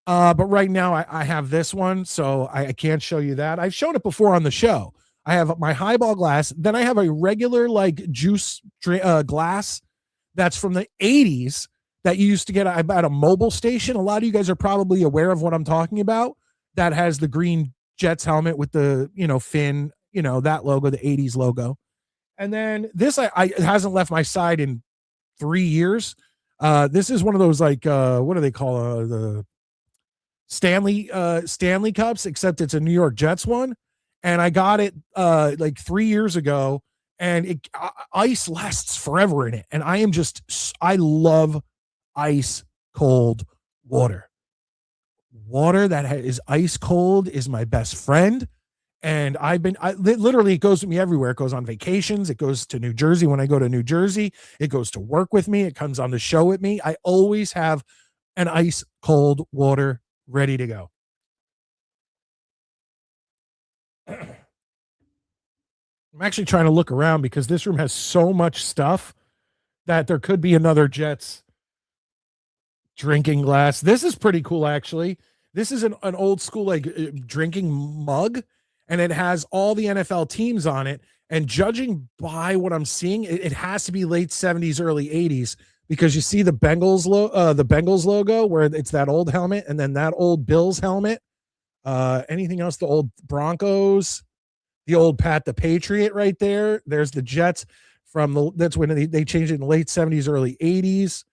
But right now I have this one, so I can't show you that. I've shown it before on the show. I have my highball glass. Then I have a regular juice glass that's from the 80s that you used to get at a mobile station. A lot of you guys are probably aware of what I'm talking about. That has the green Jets helmet with the, fin, that logo, the 80s logo. And then this, it hasn't left my side in 3 years. This is one of those, what do they call the Stanley Cups, except it's a New York Jets one. And I got it 3 years ago, and ice lasts forever in it. And I love ice cold water. Water that is ice cold is my best friend. And literally, it goes with me everywhere. It goes on vacations. It goes to New Jersey when I go to New Jersey. It goes to work with me. It comes on the show with me. I always have an ice cold water ready to go. I'm actually trying to look around because this room has so much stuff that there could be another Jets drinking glass. This is pretty cool, actually. This is an old school drinking mug, and it has all the NFL teams on it. And judging by what I'm seeing, it has to be late 70s, early 80s, because you see the Bengals logo where it's that old helmet, and then that old Bills helmet. Anything else? The old Broncos, the old Pat the Patriot right there. There's the Jets that's when they changed it in the late 70s, early 80s.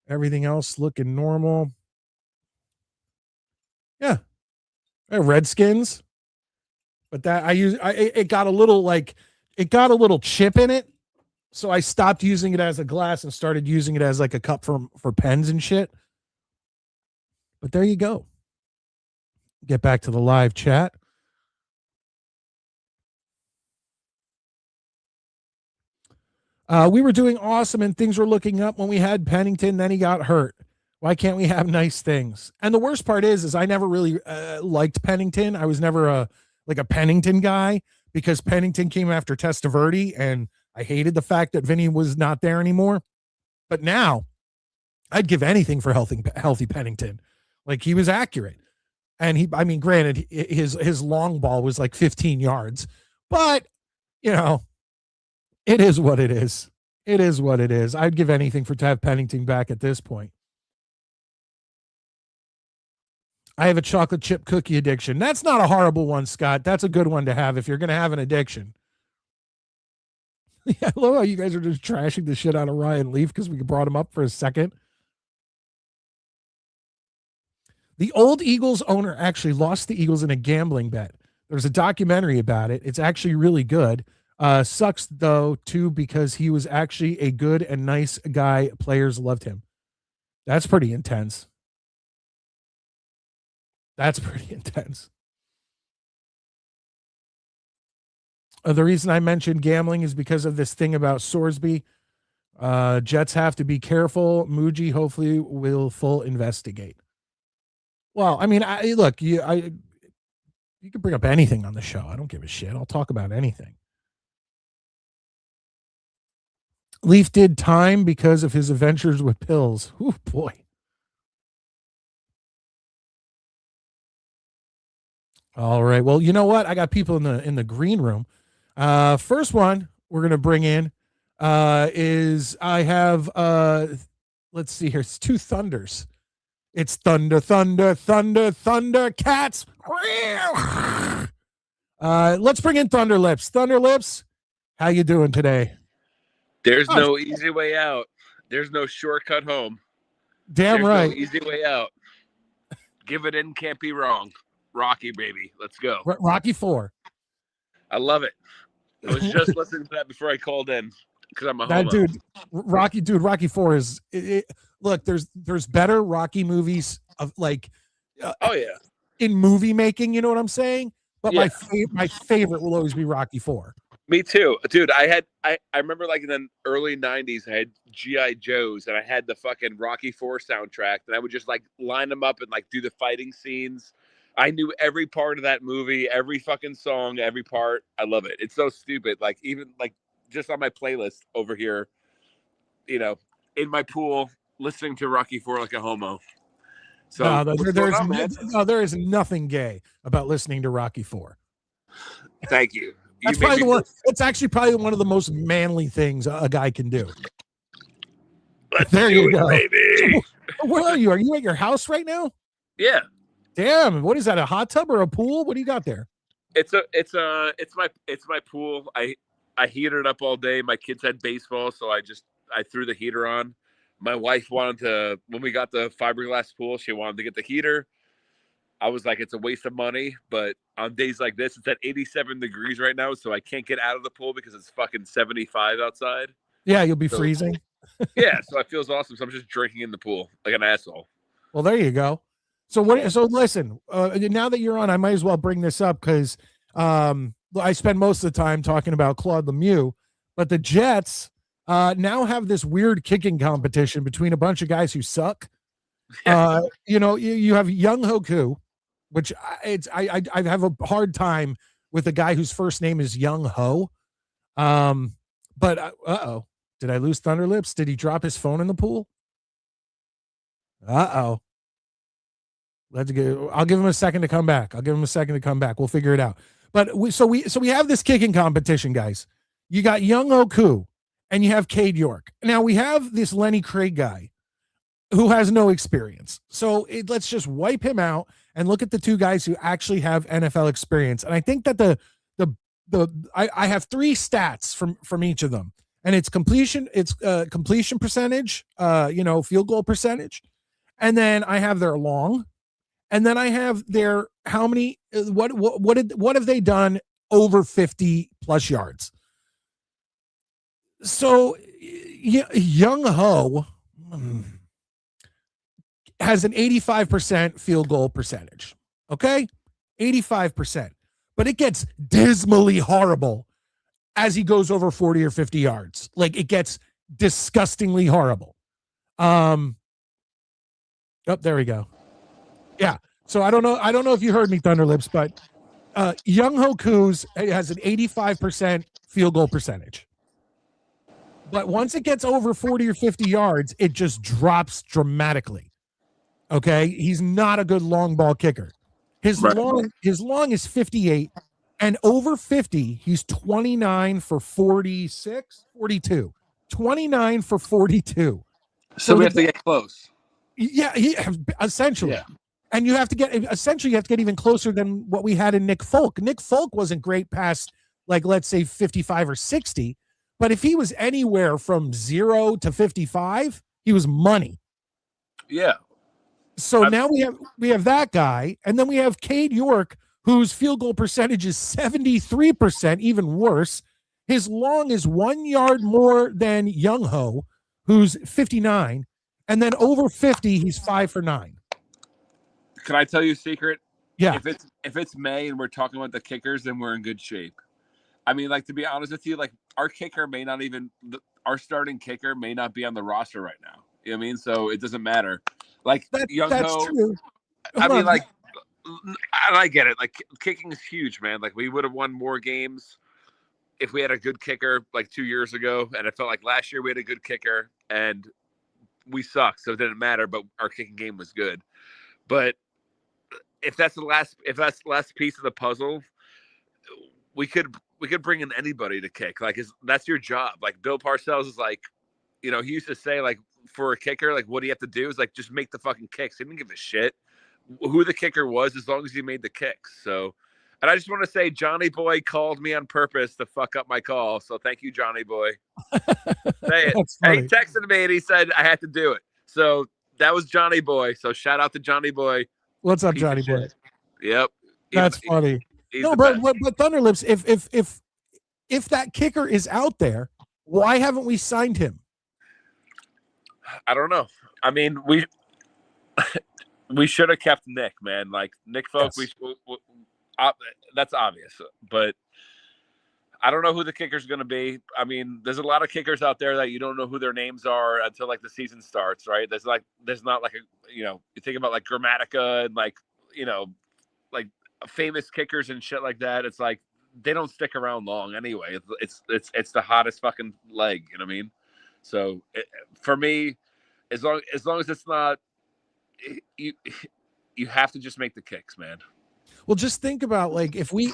Everything else looking normal. Yeah. Redskins. But that it got a little chip in it. So I stopped using it as a glass and started using it as a cup for pens and shit. But there you go. Get back to the live chat. We were doing awesome and things were looking up when we had Pennington. Then he got hurt. Why can't we have nice things? And the worst part is I never really liked Pennington. I was never a Pennington guy because Pennington came after Testaverde, and I hated the fact that Vinny was not there anymore. But now I'd give anything for healthy Pennington. He was accurate. And granted, his long ball was 15 yards, but it is what it is. It is what it is. I'd give anything to have Pennington back at this point. I have a chocolate chip cookie addiction. That's not a horrible one, Scott. That's a good one to have if you're going to have an addiction. Yeah, I love how you guys are just trashing the shit out of Ryan Leaf because we brought him up for a second. The old Eagles owner actually lost the Eagles in a gambling bet. There's a documentary about it. It's actually really good. Sucks, though, too, because he was actually a good and nice guy. Players loved him. That's pretty intense. That's pretty intense. The reason I mentioned gambling is because of this thing about Sorsby. Jets have to be careful. Muji hopefully will full investigate. Well, I mean, look, you can bring up anything on the show. I don't give a shit. I'll talk about anything. Leaf did time because of his adventures with pills. Oh boy. All right. Well, you know what? I got people in the green room. First one we're gonna bring in is I have let's see here. It's two thunders. It's thunder, thunder, thunder, thunder, cats. Let's bring in Thunder Lips. Thunder Lips, how you doing today? There's no easy way out. There's no shortcut home. Damn There's right. No easy way out. Give it in, can't be wrong. Rocky, baby. Let's go. Rocky 4. I love it. I was just listening to that before I called in because I'm a homo. Rocky 4 is look, there's better Rocky movies of like in movie making, you know what I'm saying? But yeah. my favorite will always be Rocky 4. Me too, dude. I remember like in the early 90s, I had G.I. Joes and I had the fucking Rocky 4 soundtrack, and I would just like line them up and like do the fighting scenes. I knew every part of that movie, every fucking song, every part. I love it. It's so stupid. Like even like just on my playlist over here, you know, in my pool, listening to Rocky 4 like a homo. So there is nothing gay about listening to Rocky 4. Thank you. That's probably the one. It's actually probably one of the most manly things a guy can do. There you go, baby. Where are you? Are you at your house right now? Yeah. Damn. What is that? A hot tub or a pool? What do you got there? It's my pool. I heated it up all day. My kids had baseball, so I threw the heater on. My wife wanted to, when we got the fiberglass pool, she wanted to get the heater. I was like, it's a waste of money, but on days like this, it's at 87 degrees right now, so I can't get out of the pool because it's fucking 75 outside. Yeah, you'll be freezing. Yeah, so it feels awesome. So I'm just drinking in the pool like an asshole. Well, there you go. So listen, now that you're on, I might as well bring this up because I spend most of the time talking about Claude Lemieux, but the Jets now have this weird kicking competition between a bunch of guys who suck. You have Young Hoku, which I have a hard time with a guy whose first name is Young Ho. But did I lose Thunder Lips? Did he drop his phone in the pool? Let's go. I'll give him a second to come back. We'll figure it out. But we have this kicking competition, guys. You got Young Hoku and you have Cade York. Now we have this Lenny Craig guy who has no experience. So let's just wipe him out and look at the two guys who actually have NFL experience. And I think that I have three stats from each of them, and it's completion percentage, field goal percentage, and then I have their long, and then I have their how many what have they done over 50 plus yards. So Young Ho has an 85% field goal percentage. Okay? 85%. But it gets dismally horrible as he goes over 40 or 50 yards. Like it gets disgustingly horrible. There we go. Yeah. So I don't know if you heard me, Thunderlips, but Young Hoku's has an 85% field goal percentage. But once it gets over 40 or 50 yards, it just drops dramatically. Okay, he's not a good long ball kicker. His long is 58, and over 50, he's 29 for 46, 42. 29 for 42. So we have to get close. Yeah, he essentially. Yeah. And you have to get even closer than what we had in Nick Folk. Nick Folk wasn't great past, like, let's say 55 or 60, but if he was anywhere from 0 to 55, he was money. Yeah. So now we have that guy, and then we have Cade York, whose field goal percentage is 73%, even worse. His long is 1 yard more than Young Ho, who's 59, and then over 50, he's 5 for 9. Can I tell you a secret? Yeah. If it's May and we're talking about the kickers, then we're in good shape. I mean, like, to be honest with you, like, our kicker may not even our starting kicker may not be on the roster right now. You know what I mean? So it doesn't matter. Like, that's Ho, true. I mean, like, and I get it. Like, kicking is huge, man. Like, we would have won more games if we had a good kicker like 2 years ago, and it felt like last year we had a good kicker and we sucked, so it didn't matter. But our kicking game was good. But if that's the last piece of the puzzle, we could bring in anybody to kick. Like, that's your job. Like, Bill Parcells is like, he used to say, like, for a kicker, like, what do you have to do is, like, just make the fucking kicks. He didn't give a shit who the kicker was as long as he made the kicks. So, and I just want to say, Johnny Boy called me on purpose to fuck up my call. So thank you, Johnny Boy. Say it. And he texted me and he said I had to do it. So that was Johnny Boy. So shout out to Johnny Boy. What's up, Johnny Boy? Yep. That's funny. No, but Thunderlips, if that kicker is out there, why haven't we signed him? I don't know. I mean, we should have kept Nick, man. Like, Nick Folk, yes. That's obvious. But I don't know who the kicker's going to be. I mean, there's a lot of kickers out there that you don't know who their names are until, like, the season starts, right? There's not like you think about, like, Grammatica and, like, like famous kickers and shit like that. It's like they don't stick around long anyway. It's the hottest fucking leg, you know what I mean? So for me, as long as it's not, you have to just make the kicks, man. Well, just think about, like, if we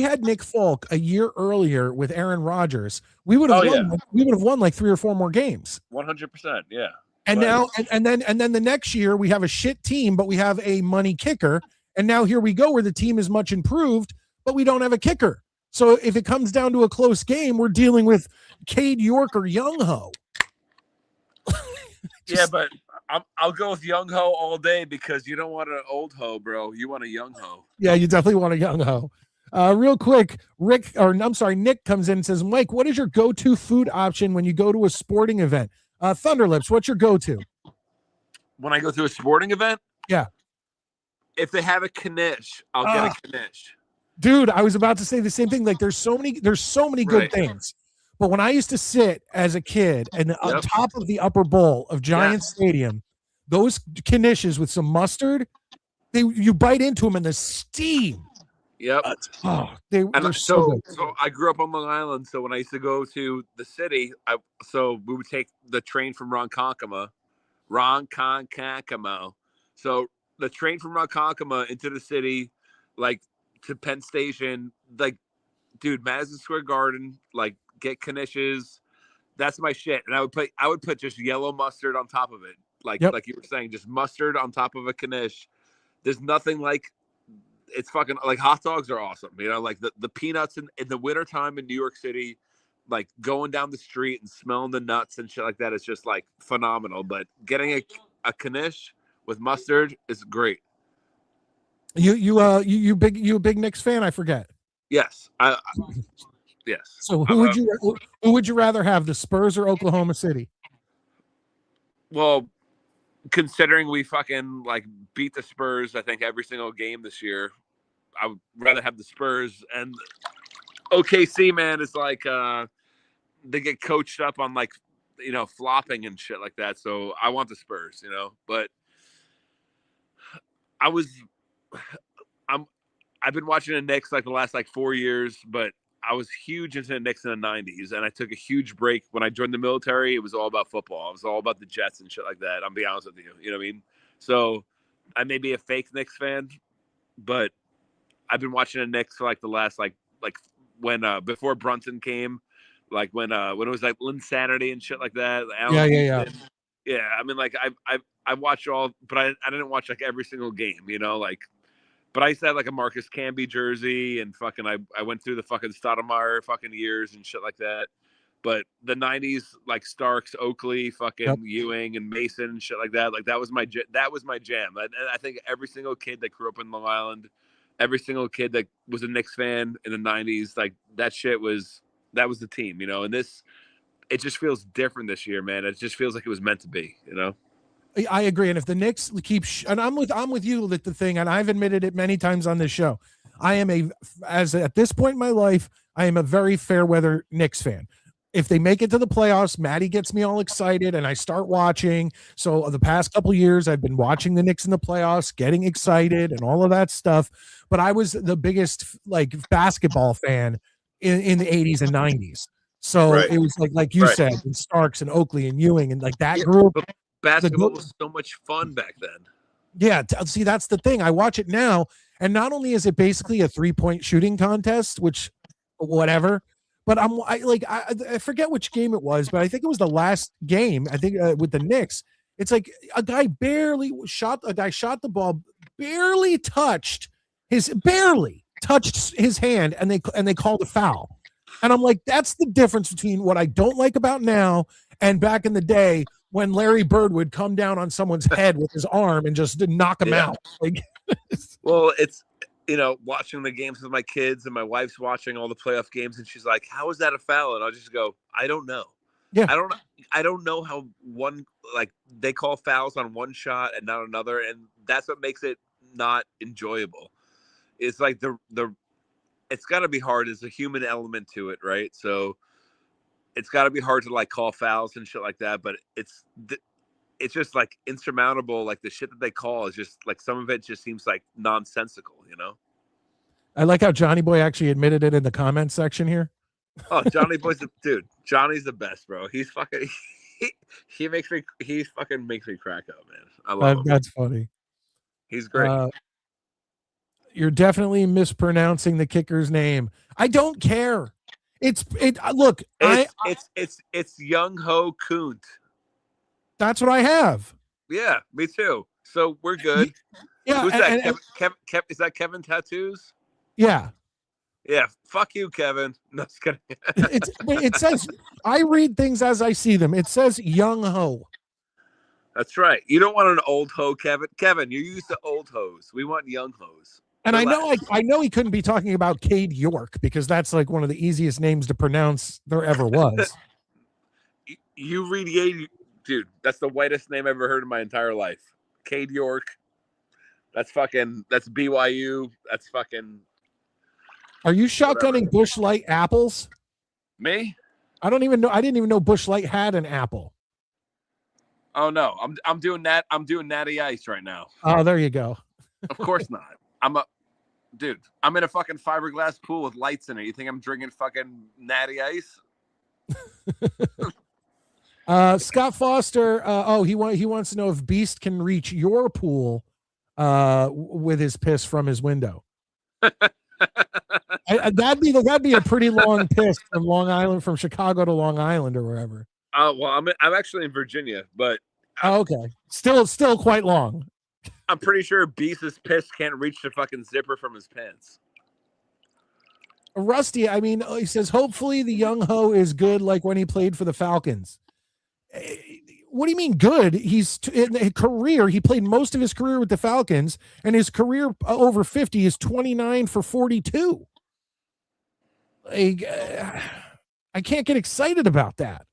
had Nick Folk a year earlier with Aaron Rodgers, we would have won. Yeah. We would have won like 3 or 4 more games. 100%, yeah. And now, and then the next year we have a shit team, but we have a money kicker. And now here we go, where the team is much improved, but we don't have a kicker. So if it comes down to a close game, we're dealing with Cade York or Young Ho. Yeah, but I'll go with Young Ho all day because you don't want an old ho, bro. You want a young ho. Yeah, you definitely want a young ho. Real quick, Nick comes in and says, Mike, what is your go-to food option when you go to a sporting event? Thunderlips, what's your go-to? When I go to a sporting event? Yeah. If they have a knish, I'll get a knish. Dude, I was about to say the same thing. Like, there's so many good things. But when I used to sit as a kid and on top of the upper bowl of Giant Stadium, those knishes with some mustard, you bite into them and the steam. Yep. They're so good. So I grew up on Long Island. So when I used to go to the city, we would take the train from Ronkonkoma. So the train from Ronkonkoma into the city, like, to Penn Station, like, dude, Madison Square Garden, like, get knishes. That's my shit. And I would put just yellow mustard on top of it. Like you were saying, just mustard on top of a knish. There's nothing like, it's fucking, like, hot dogs are awesome. Like the peanuts in the wintertime in New York City, like, going down the street and smelling the nuts and shit like that is just, like, phenomenal. But getting a knish with mustard is great. You a big Knicks fan? I forget. Yes. Yes. So who would you rather have, the Spurs or Oklahoma City? Well, considering we fucking, like, beat the Spurs, I think, every single game this year, I would rather have the Spurs. And OKC, man, is like they get coached up on, like, flopping and shit like that. So I want the Spurs, but I've been watching the Knicks, like, the last, like, 4 years, but I was huge into the Knicks in the 90s, and I took a huge break. When I joined the military, it was all about football. It was all about the Jets and shit like that. I'll be honest with you. You know what I mean? So I may be a fake Knicks fan, but I've been watching the Knicks for, like, the last, like when before Brunson came, like when it was, like, Linsanity and shit like that. Yeah. Yeah, I mean, like I watched all, but I didn't watch like every single game, you know, like. But I used to have like a Marcus Camby jersey, and fucking I went through the fucking Stoudemire fucking years and shit like that. But the '90s, like Starks, Oakley, fucking Yep. Ewing, and Mason and shit like that, like that was my jam. I think every single kid that grew up in Long Island, every single kid that was a Knicks fan in the '90s, like that was the team, you know. And it just feels different this year, man. It just feels like it was meant to be, you know. I agree, and if the Knicks keep, and I'm with you with the thing, and I've admitted it many times on this show. I am at this point in my life, I am a very fair weather Knicks fan. If they make it to the playoffs, Maddie gets me all excited, and I start watching. So the past couple years, I've been watching the Knicks in the playoffs, getting excited, and all of that stuff. But I was the biggest like basketball fan in the '80s and '90s. So Right. it was like you said, and Starks and Oakley and Ewing and like that group. But basketball was so much fun back then. Yeah, see, that's the thing. I watch it now, and not only is it basically a 3-point shooting contest, which whatever, but I forget which game it was, but I think it was the last game. I think with the Knicks, it's like a guy shot the ball, barely touched his hand, and they called a foul. And I'm like, that's the difference between what I don't like about now and back in the day when Larry Bird would come down on someone's head with his arm and just knock him out. Like, well, it's, you know, watching the games with my kids, and my wife's watching all the playoff games, and she's like, "How is that a foul?" And I'll just go, "I don't know." Yeah, I don't know how they call fouls on one shot and not another, and that's what makes it not enjoyable. It's like it's got to be hard. There's a human element to it, right? So it's got to be hard to like call fouls and shit like that, but it's just like insurmountable. Like the shit that they call is just like, some of it just seems like nonsensical, you know? I like how Johnny Boy actually admitted it in the comment section here. Oh, Johnny Boy's dude. Johnny's the best, bro. He's fucking, he fucking makes me crack up, man. I love him. That's funny. He's great. You're definitely mispronouncing the kicker's name. I don't care. Look, it's Young Ho Kunt. That's what I have. Yeah, me too. So we're good. Yeah. Who's that? Kevin, is that Kevin Tattoos? Yeah. Yeah. Fuck you, Kevin. No, just kidding. It says, I read things as I see them. It says Young Ho. That's right. You don't want an old ho, Kevin. Kevin, you're used to old hoes. We want young hoes. And I know he couldn't be talking about Cade York, because that's like one of the easiest names to pronounce there ever was. You read Cade, dude. That's the whitest name I've ever heard in my entire life. Cade York. That's BYU. That's fucking. Are you shotgunning Busch Light apples? Me? I don't even know. I didn't even know Busch Light had an apple. Oh no, I'm doing that. I'm doing Natty Ice right now. Oh, there you go. Of course not. Dude, I'm in a fucking fiberglass pool with lights in it. You think I'm drinking fucking Natty Ice? Scott Foster. He wants to know if Beast can reach your pool with his piss from his window. That'd be a pretty long piss from Chicago to Long Island or wherever. Well, I'm actually in Virginia, but okay, still quite long. I'm pretty sure Beast's piss can't reach the fucking zipper from his pants. Rusty, I mean, he says, hopefully the young ho is good like when he played for the Falcons. What do you mean good? He's in a career. He played most of his career with the Falcons, and his career over 50 is 29 for 42. I can't get excited about that.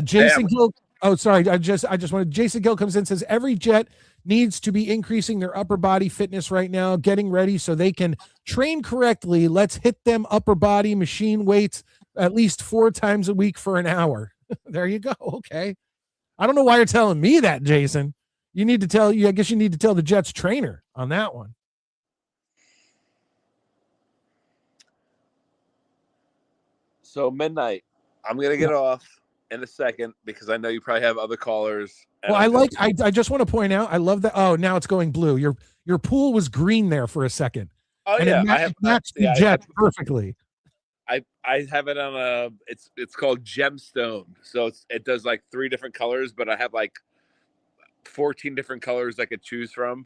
Jason Gill. Oh, sorry. I just wanted. Jason Gill comes in and says every Jet needs to be increasing their upper body fitness right now, getting ready so they can train correctly. Let's hit them upper body machine weights at least 4 times a week for an hour. There you go. Okay. I don't know why you're telling me that, Jason. I guess you need to tell the Jets trainer on that one. So Midnite, I'm gonna get off in a second because I know you probably have other callers. Well, I just want to point out, I love that. Oh, now it's going blue. Your pool was green there for a second. Oh, and yeah. it matched the Jets perfectly. I have it on a. It's called Gemstone. So it does like 3 different colors, but I have like 14 different colors I could choose from.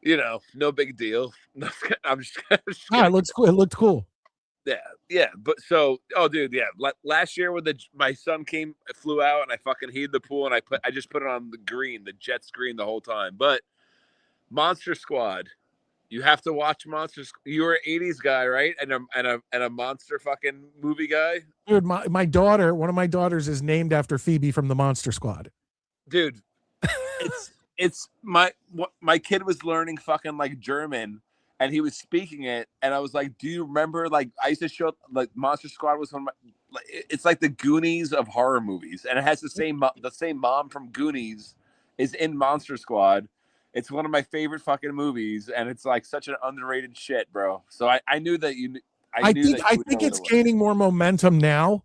You know, no big deal. I'm just Ah, it looks cool. It looked cool. yeah. But so, oh, dude, yeah. Last year when my son flew out, and I fucking heated the pool, and I just put it on the Jets green the whole time. But Monster Squad, you have to watch Monsters. You were an '80s guy, right? And a monster fucking movie guy, Dude, my daughter, one of my daughters, is named after Phoebe from the Monster Squad. dude. It's my kid was learning fucking like German, and he was speaking it, and I was like, do you remember, like, I used to show, like, Monster Squad was one of my, like, it's like the Goonies of horror movies, and it has the same mom from Goonies is in Monster Squad. It's one of my favorite fucking movies, and it's like such an underrated shit, bro. So I knew that you I think it's gaining more momentum now,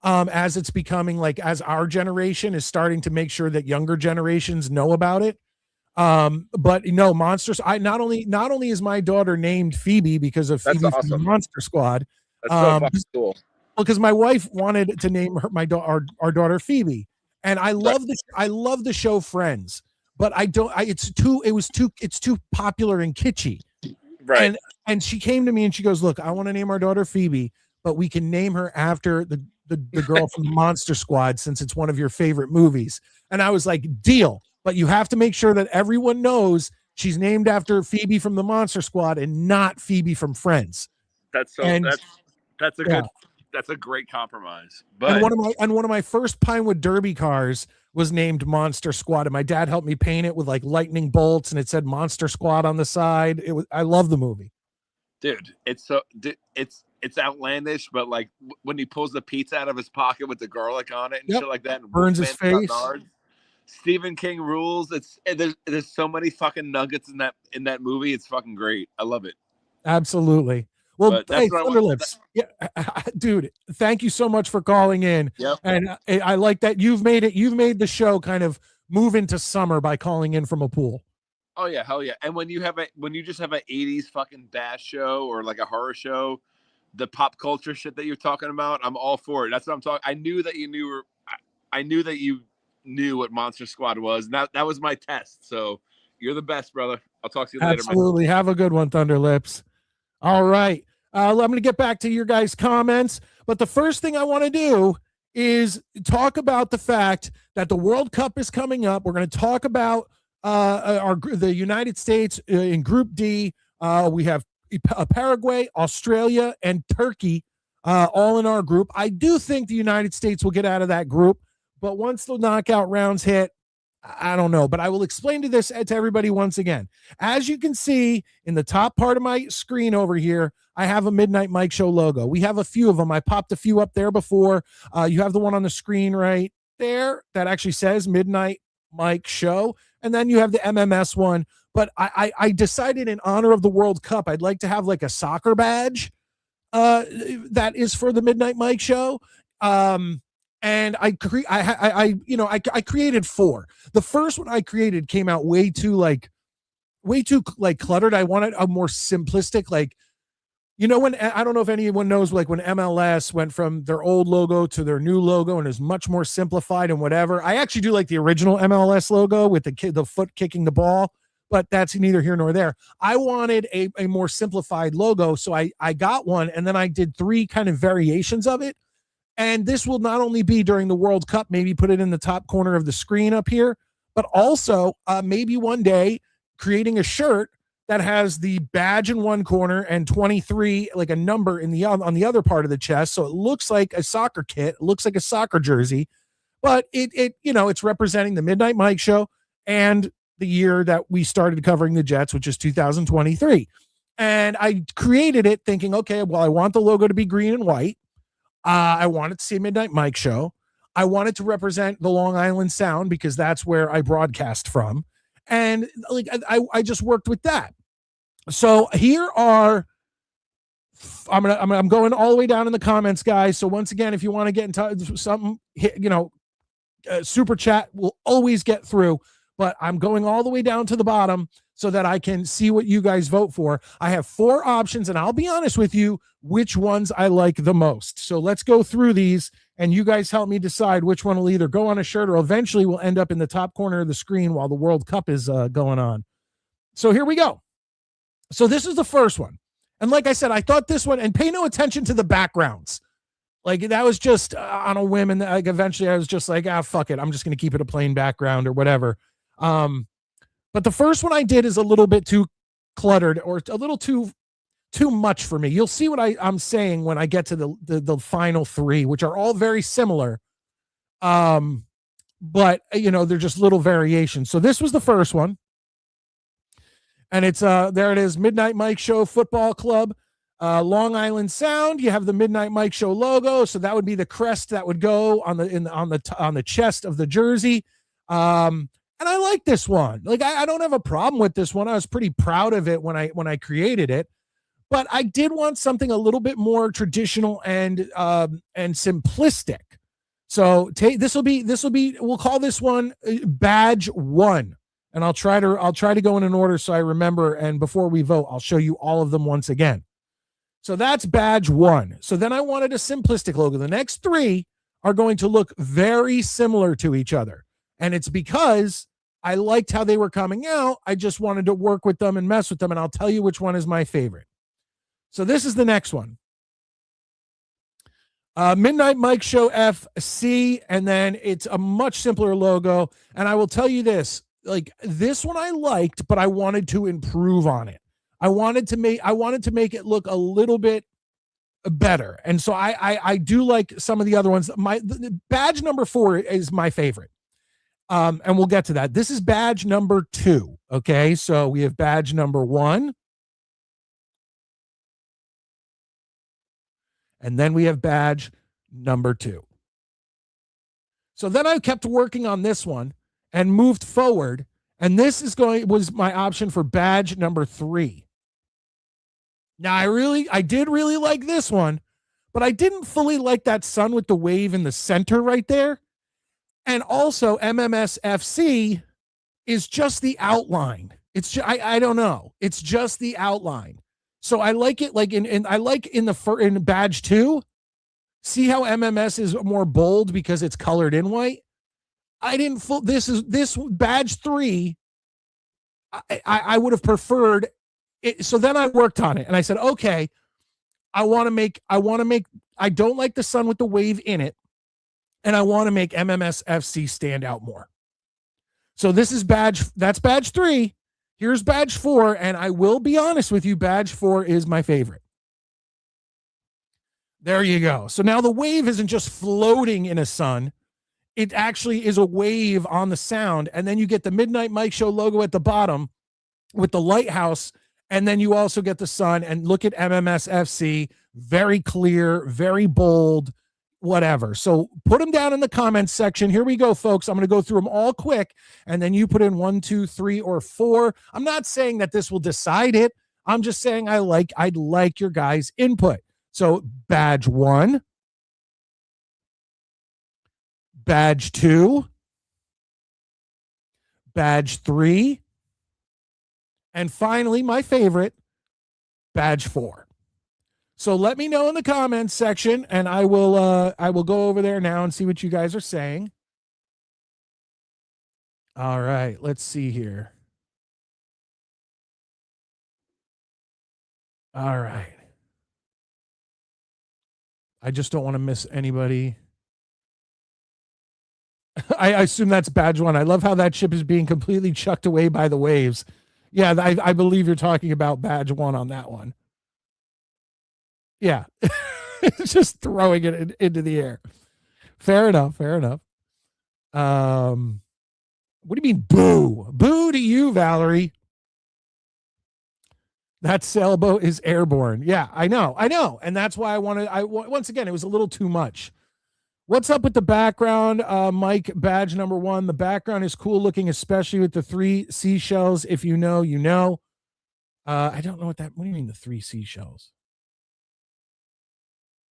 as it's becoming like, as our generation is starting to make sure that younger generations know about it. But no, monsters. I not only is my daughter named Phoebe because of Phoebe from the Monster Squad. That's so fucking cool. Because my wife wanted to name our daughter Phoebe, and I love the show Friends, but it's too popular and kitschy. Right. And she came to me and she goes, look, I want to name our daughter Phoebe, but we can name her after the girl from the Monster Squad, since it's one of your favorite movies. And I was like, deal. But you have to make sure that everyone knows she's named after Phoebe from the Monster Squad and not Phoebe from Friends. That's a great compromise. But and one of my first Pinewood Derby cars was named Monster Squad, and my dad helped me paint it with like lightning bolts, and it said Monster Squad on the side. I love the movie. Dude, it's outlandish, but like when he pulls the pizza out of his pocket with the garlic on it and shit like that, and burns his face. Stephen King rules. There's so many fucking nuggets in that movie. It's fucking great. I love it. Absolutely. Well, hey, Thunderlips, yeah, dude, thank you so much for calling in. Yep. And I like that you've made the show kind of move into summer by calling in from a pool. Oh yeah, hell yeah. And when you just have an 80s fucking bash show or like a horror show, the pop culture shit that you're talking about, I'm all for it. That's what I'm talking. I knew that you knew what Monster Squad was. And that was my test. So you're the best, brother. I'll talk to you later. Absolutely. Have a good one, Thunderlips. All right. I'm going to get back to your guys' comments. But the first thing I want to do is talk about the fact that the World Cup is coming up. We're going to talk about the United States in Group D. We have Paraguay, Australia, and Turkey all in our group. I do think the United States will get out of that group. But once the knockout rounds hit, I don't know, but I will explain to everybody once again. As you can see in the top part of my screen over here, I have a Midnight Mike Show logo. We have a few of them. I popped a few up there before. You have the one on the screen right there that actually says Midnight Mike Show. And then you have the MMS one. But I decided in honor of the World Cup, I'd like to have like a soccer badge that is for the Midnight Mike Show. And I created 4. The first one I created came out way too cluttered. I wanted a more simplistic, like, when, I don't know if anyone knows, like when MLS went from their old logo to their new logo and is much more simplified and whatever. I actually do like the original MLS logo with the foot kicking the ball, but that's neither here nor there. I wanted a more simplified logo. So I got one, and then I did 3 kind of variations of it. And this will not only be during the World Cup, maybe put it in the top corner of the screen up here, but also maybe one day creating a shirt that has the badge in one corner and 23, like a number on the other part of the chest. So it looks like a soccer kit, it looks like a soccer jersey, but it's representing the Midnight Mike Show and the year that we started covering the Jets, which is 2023. And I created it thinking, okay, well, I want the logo to be green and white. I wanted to see a Midnight Mike Show. I wanted to represent the Long Island Sound because that's where I broadcast from. And like I just worked with that. So here are, I'm going all the way down in the comments, guys. So once again, if you want to get in touch, something, super chat will always get through. but I'm going all the way down to the bottom so that I can see what you guys vote for. I have 4 options, and I'll be honest with you, which ones I like the most. So let's go through these, and you guys help me decide which one will either go on a shirt or eventually will end up in the top corner of the screen while the World Cup is going on. So here we go. So this is the first one. And like I said, I thought this one, and pay no attention to the backgrounds. Like that was just on a whim. And like eventually I was just like, fuck it. I'm just going to keep it a plain background or whatever. But the first one I did is a little bit too cluttered or a little too much for me. You'll see what I'm saying when I get to the final 3, which are all very similar. But they're just little variations. So this was the first one. And it's there it is, Midnite Mike Show Football Club, Long Island Sound. You have the Midnite Mike Show logo, so that would be the crest that would go on the chest of the jersey. And I like this one. Like I don't have a problem with this one. I was pretty proud of it when I created it, but I did want something a little bit more traditional and simplistic. So this will be we'll call this one Badge 1. And I'll try to go in an order so I remember. And before we vote, I'll show you all of them once again. So that's Badge 1. So then I wanted a simplistic logo. The next 3 are going to look very similar to each other. And it's because I liked how they were coming out. I just wanted to work with them and mess with them. And I'll tell you which one is my favorite. So this is the next one. Midnite Mike Show FC. And then it's a much simpler logo. And I will tell you this. Like this one I liked, but I wanted to improve on it. I wanted to make it look a little bit better. And so I do like some of the other ones. The badge number 4 is my favorite. And we'll get to that. This is badge number 2. Okay. So we have badge number 1. And then we have badge number 2. So then I kept working on this one and moved forward. And this was my option for badge number 3. Now I did really like this one, but I didn't fully like that sun with the wave in the center right there. And also MMSFC is just the outline. It's just, I don't know. It's just the outline. So I like it like in badge 2. See how MMS is more bold because it's colored in white? This badge 3. I would have preferred it. So then I worked on it and I said, okay, I don't like the sun with the wave in it. And I want to make MMS FC stand out more. So this is that's badge 3. Here's badge 4. And I will be honest with you, badge 4 is my favorite. There you go. So now the wave isn't just floating in a sun. It actually is a wave on the sound. And then you get the Midnite Mike Show logo at the bottom with the lighthouse. And then you also get the sun. And look at MMSFC. Very clear, very bold, whatever. So put them down in the comments section. Here we go, folks. I'm going to go through them all quick. And then you put in 1, 2, 3, or 4. I'm not saying that this will decide it. I'm just saying I'd like your guys' input. So badge 1. Badge 2, badge 3, and finally, my favorite, badge 4. So let me know in the comments section, and I will go over there now and see what you guys are saying. All right, let's see here. All right. I just don't want to miss anybody. I assume that's badge 1. I love how that ship is being completely chucked away by the waves. Yeah, I believe you're talking about badge 1 on that one. Yeah. Just throwing it into the air. Fair enough. What do you mean boo? Boo to you, Valerie. That sailboat is airborne. Yeah, I know. And that's why once again, it was a little too much. What's up with the background? Mike, badge number 1. The background is cool looking, especially with the 3 seashells. If you know, you know. I don't know what do you mean the 3 seashells?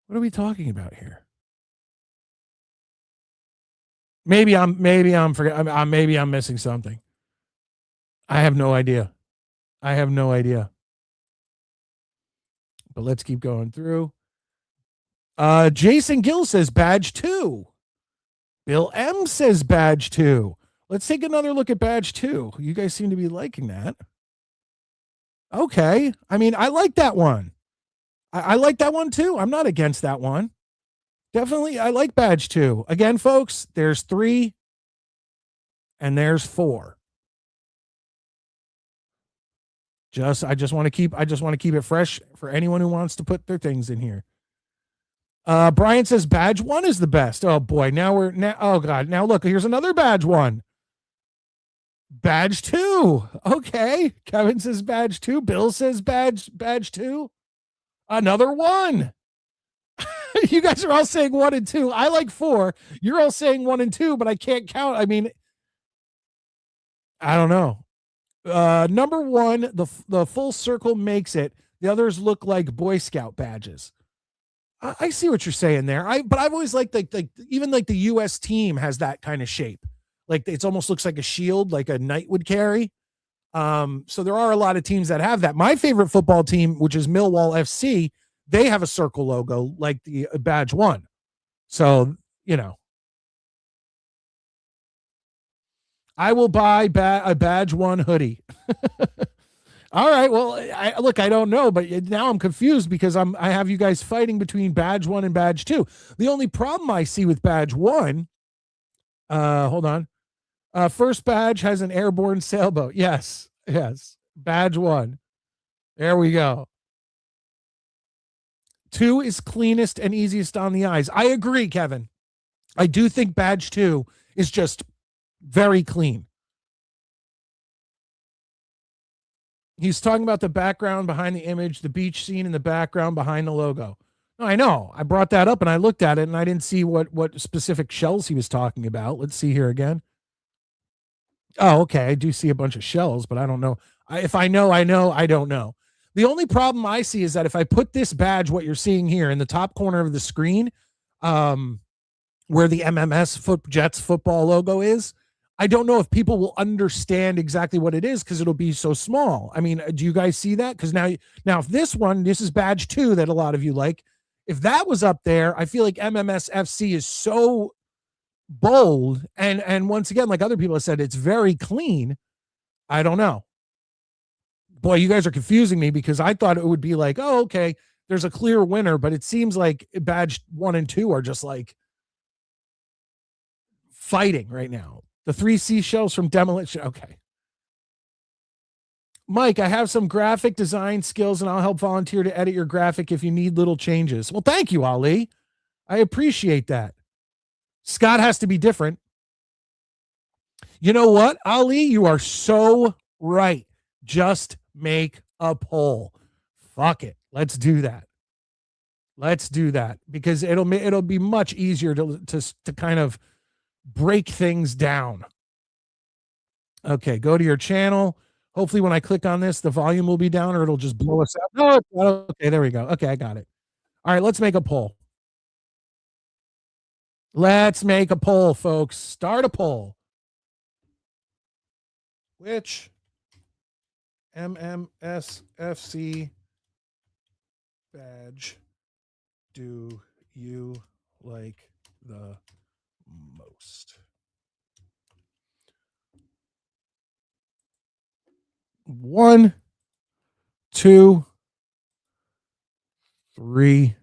What are we talking about here? Maybe I'm missing something. I have no idea. I have no idea. But let's keep going through. Jason Gill says badge 2. Bill M says badge 2. Let's take another look at badge 2. You guys seem to be liking that. Okay. I mean, I like that one. I like that one too. I'm not against that one. Definitely, I like badge 2. Again, folks, there's 3 and there's 4. I just want to keep it fresh for anyone who wants to put their things in here. Brian says badge 1 is the best. Oh boy, oh god. Now look, here's another badge 1. Badge 2. Okay. Kevin says badge 2. Bill says badge 2. Another 1. You guys are all saying 1 and 2. I like 4. You're all saying 1 and 2, but I can't count. I mean, I don't know. Number 1, the full circle makes it. The others look like Boy Scout badges. I see what you're saying there. But I've always liked even like the U.S. team has that kind of shape. Like it almost looks like a shield, like a knight would carry. So there are a lot of teams that have that. My favorite football team, which is Millwall FC, they have a circle logo like the badge 1. So, I will buy a badge 1 hoodie. All right. Well, I don't know, but now I'm confused because I have you guys fighting between badge 1 and badge 2. The only problem I see with badge 1, hold on. First badge has an airborne sailboat. Yes. Badge 1. There we go. 2 is cleanest and easiest on the eyes. I agree, Kevin. I do think badge 2 is just very clean. He's talking about the background behind the image, the beach scene in the background behind the logo. No, I know. I brought that up and I looked at it and I didn't see what specific shells he was talking about. Let's see here again. Oh, okay. I do see a bunch of shells, but I don't know. If I know, I know. I don't know. The only problem I see is that if I put this badge, what you're seeing here in the top corner of the screen, where the MMS Jets football logo is, I don't know if people will understand exactly what it is because it'll be so small. I mean, do you guys see that? Because now if this is badge 2 that a lot of you like. If that was up there, I feel like MMS FC is so bold. And once again, like other people have said, it's very clean. I don't know. Boy, you guys are confusing me because I thought it would be like, oh, okay, there's a clear winner, but it seems like badge 1 and 2 are just like fighting right now. The 3 seashells from Demolition. Okay. Mike, I have some graphic design skills and I'll help volunteer to edit your graphic if you need little changes. Well, thank you, Ali. I appreciate that. Scott has to be different. You know what, Ali? You are so right. Just make a poll. Fuck it. Let's do that. Because it'll be much easier to kind of break things down. Okay, go to your channel. Hopefully when I click on this, the volume will be down or it'll just blow us up. No, okay, there we go. Okay, I got it. All right, let's make a poll. Let's make a poll, folks. Start a poll. Which MMSFC badge do you like the most? 1, 2, 3,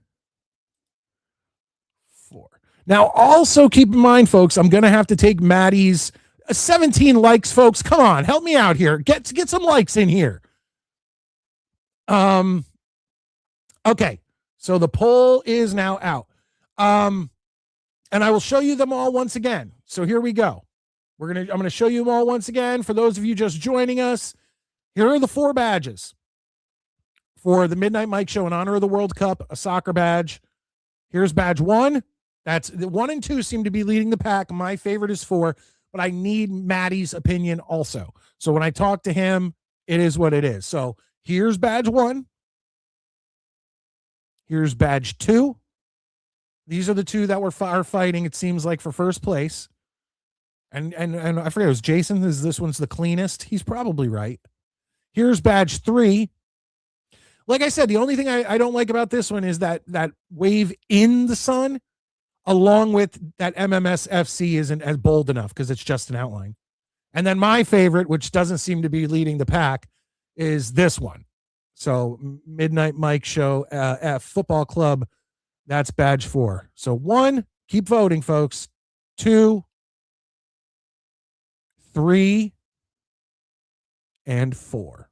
4. Now, also keep in mind, folks, I'm going to have to take Maddie's 17 likes, folks. Come on, help me out here. Get some likes in here. Okay, so the poll is now out. And I will show you them all once again. So here we go. I'm gonna show you them all once again. For those of you just joining us, here are the 4 badges for the Midnight Mike Show in honor of the World Cup, a soccer badge. Here's badge 1. That's the 1 and 2 seem to be leading the pack. My favorite is 4, but I need Maddie's opinion also. So when I talk to him, it is what it is. So here's badge 1. Here's badge 2. These are the 2 that are fighting, it seems like, for first place. And I forget, it was Jason. This one's the cleanest. He's probably right. Here's badge 3. Like I said, the only thing I don't like about this one is that wave in the sun, along with that MMS FC isn't as bold enough because it's just an outline. And then my favorite, which doesn't seem to be leading the pack, is this one. So Midnight Mike Show F Football Club, that's badge 4. So 1, keep voting, folks. 2, 3, and 4.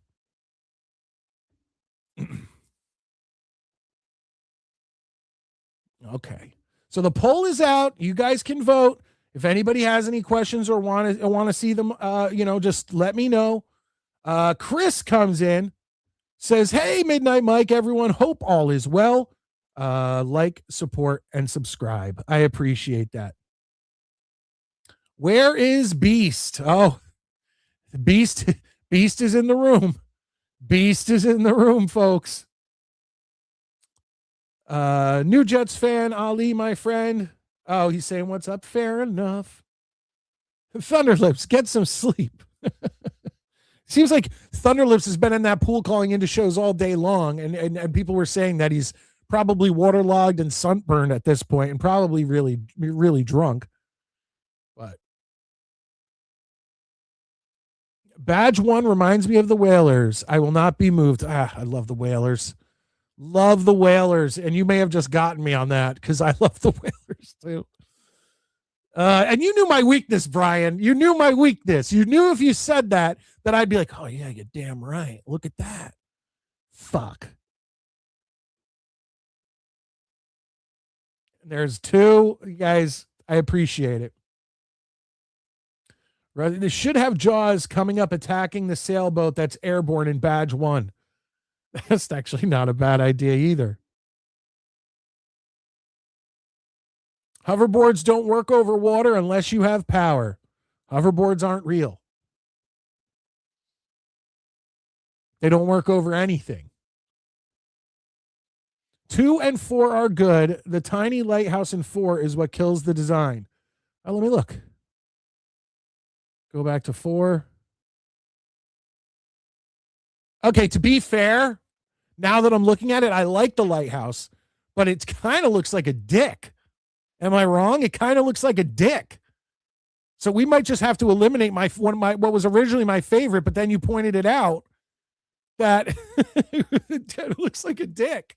Okay. So the poll is out. You guys can vote. If anybody has any questions or want to see them, just let me know. Chris comes in, says, "Hey, Midnight Mike, everyone. Hope all is well. Like, support, and subscribe. I appreciate that." Where is Beast? Oh, Beast is in the room. Beast is in the room, folks. New Jets fan, Ali, my friend. Oh, he's saying, "What's up?" Fair enough. Thunderlips, get some sleep. Seems like Thunderlips has been in that pool calling into shows all day long, and people were saying that he's probably waterlogged and sunburned at this point and probably really, really drunk. But badge 1 reminds me of the Whalers. I will not be moved. I love the Whalers. Love the Whalers, and you may have just gotten me on that because I love the Whalers too. And you knew my weakness, Brian. You knew my weakness. You knew if you said that I'd be like, "Oh yeah, you're damn right. Look at that." Fuck. There's 2, you guys. I appreciate it. Right, they should have Jaws coming up attacking the sailboat that's airborne in badge 1. That's actually not a bad idea either. Hoverboards don't work over water unless you have power. Hoverboards aren't real. They don't work over anything. 2 and 4 are good. The tiny lighthouse in 4 is what kills the design. Let me look. Go back to 4. Okay, to be fair, now that I'm looking at it, I like the lighthouse, but it kind of looks like a dick. Am I wrong? It kind of looks like a dick. So we might just have to eliminate what was originally my favorite, but then you pointed it out that it looks like a dick.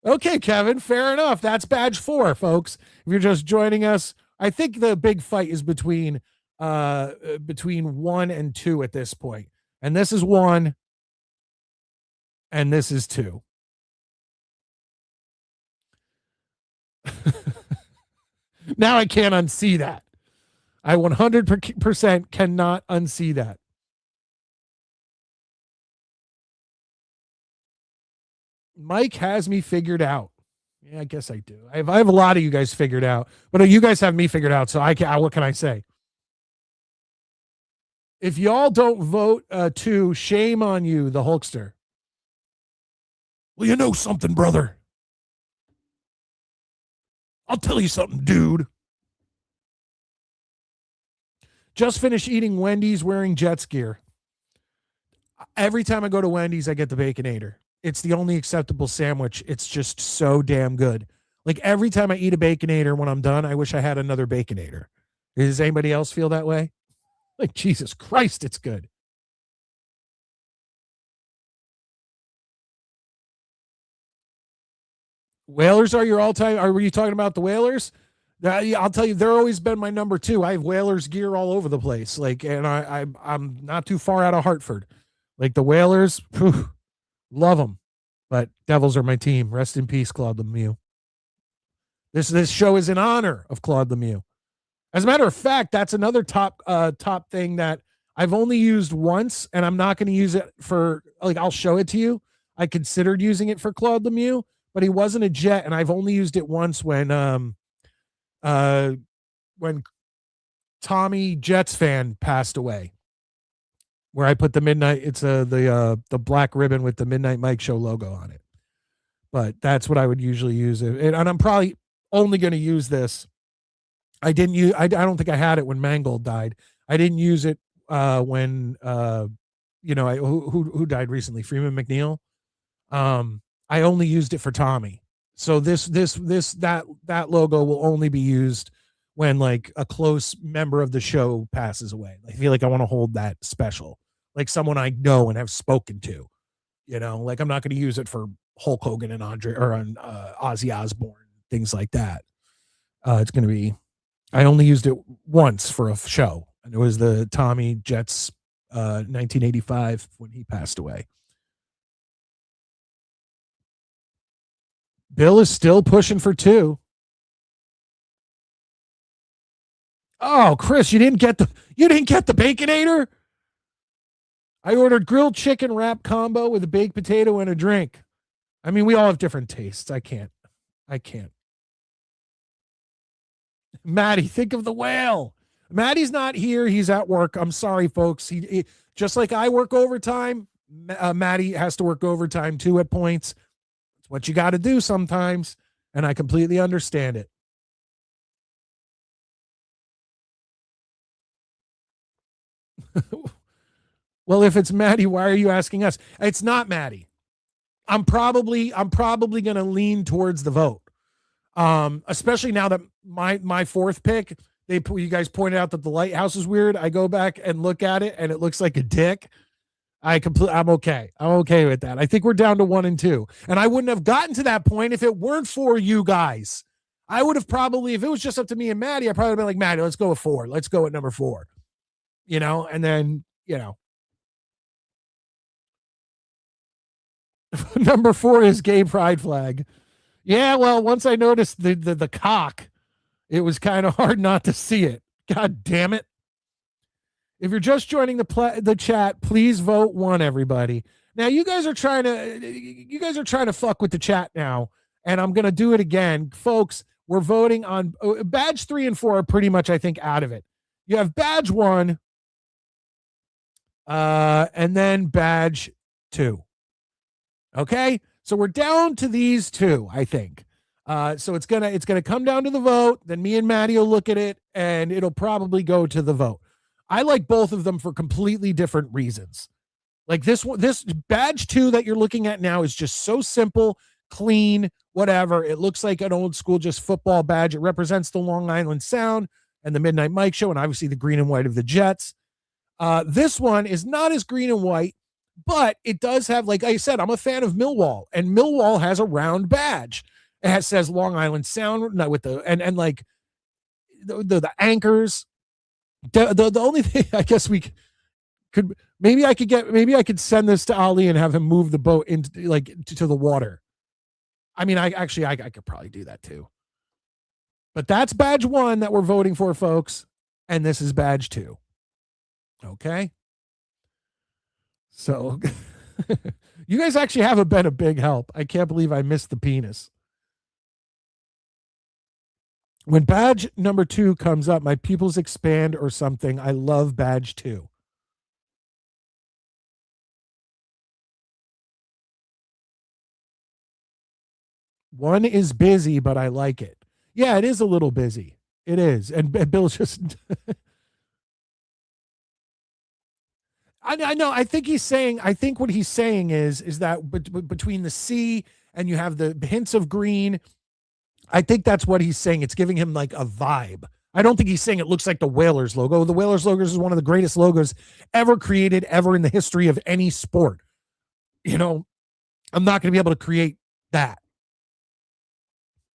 Okay, Kevin, fair enough. That's badge 4, folks. If you're just joining us, I think the big fight is between 1 and 2 at this point. And this is 1 and this is 2. Now I can't unsee that. I 100% cannot unsee that. Mike has me figured out. Yeah, I guess I do. I have a lot of you guys figured out, but you guys have me figured out. So what can I say? If y'all don't vote 2, shame on you, the Hulkster. Well, you know something, brother. I'll tell you something, dude. Just finished eating Wendy's wearing Jets gear. Every time I go to Wendy's, I get the Baconator. It's the only acceptable sandwich. It's just so damn good. Like every time I eat a Baconator, when I'm done, I wish I had another Baconator. Does anybody else feel that way? Like, Jesus Christ, it's good. Whalers are your all-time. Were you talking about the Whalers? I'll tell you, they're always been my number 2. I have Whalers gear all over the place. Like, and I'm not too far out of Hartford. Like the Whalers, love them. But Devils are my team. Rest in peace, Claude Lemieux. This show is in honor of Claude Lemieux. As a matter of fact, that's another top thing that I've only used once, and I'm not going to use it for, like, I'll show it to you. I considered using it for Claude Lemieux, but he wasn't a Jet, and I've only used it once when Tommy Jets fan passed away, where I put the Midnight. It's the black ribbon with the Midnight Mike Show logo on it. But that's what I would usually use it, and I'm probably only going to use this I didn't use. I don't think I had it when Mangold died. I didn't use it when who died recently, Freeman McNeil. I only used it for Tommy. So that logo will only be used when like a close member of the show passes away. I feel like I want to hold that special, like someone I know and have spoken to. Like I'm not going to use it for Hulk Hogan and Andre or on Ozzy Osbourne, things like that. It's going to be. I only used it once for a show, and it was the Tommy Jets 1985 when he passed away. Bill is still pushing for 2. Oh, Chris, you didn't get the Baconator? I ordered grilled chicken wrap combo with a baked potato and a drink. I mean, we all have different tastes. I can't. Maddie, think of the whale. Maddie's not here. He's at work. I'm sorry, folks. He just like I work overtime. Maddie has to work overtime too at points. It's what you got to do sometimes, and I completely understand it. Well, if it's Maddie, why are you asking us? It's not Maddie. I'm probably going to lean towards the vote. Especially now that my fourth pick, you guys pointed out that the lighthouse is weird. I go back and look at it and it looks like a dick. I'm okay. I'm okay with that. I think we're down to 1 and 2. And I wouldn't have gotten to that point if it weren't for you guys. I would have probably, if it was just up to me and Maddie, I probably would have been like, Maddie, let's go with 4. Let's go at number 4. And then, number 4 is gay pride flag. Yeah, well, once I noticed the cock, it was kind of hard not to see it. God damn it. If you're just joining the chat, please vote 1, everybody. Now you guys are trying to fuck with the chat now, and I'm going to do it again. Folks, we're voting on badge 3 and 4 are pretty much, I think, out of it. You have badge 1 and then badge 2. Okay? So we're down to these 2, I think. So it's gonna come down to the vote. Then me and Maddie will look at it, and it'll probably go to the vote. I like both of them for completely different reasons. Like this badge 2 that you're looking at now is just so simple, clean, whatever. It looks like an old school just football badge. It represents the Long Island Sound and the Midnight Mike Show, and obviously the green and white of the Jets. This one is not as green and white, but it does have, like I said, I'm a fan of Millwall, and Millwall has a round badge. It says Long Island Sound with the and like the anchors. The only thing I guess we could maybe I could send this to Ali and have him move the boat into to the water. I mean, I could probably do that too. But that's badge 1 that we're voting for, folks, and this is badge 2. Okay. So you guys actually have been a big help. I can't believe I missed the penis. When badge number 2 comes up, my pupils expand or something. I love badge 2. One is busy, but I like it. Yeah, it is a little busy. It is. And Bill's just I know. I think what he's saying is that between the sea and you have the hints of green, I think that's what he's saying. It's giving him like a vibe. I don't think he's saying it looks like the Whalers logo. The Whalers logo is one of the greatest logos ever created, ever in the history of any sport. I'm not going to be able to create that.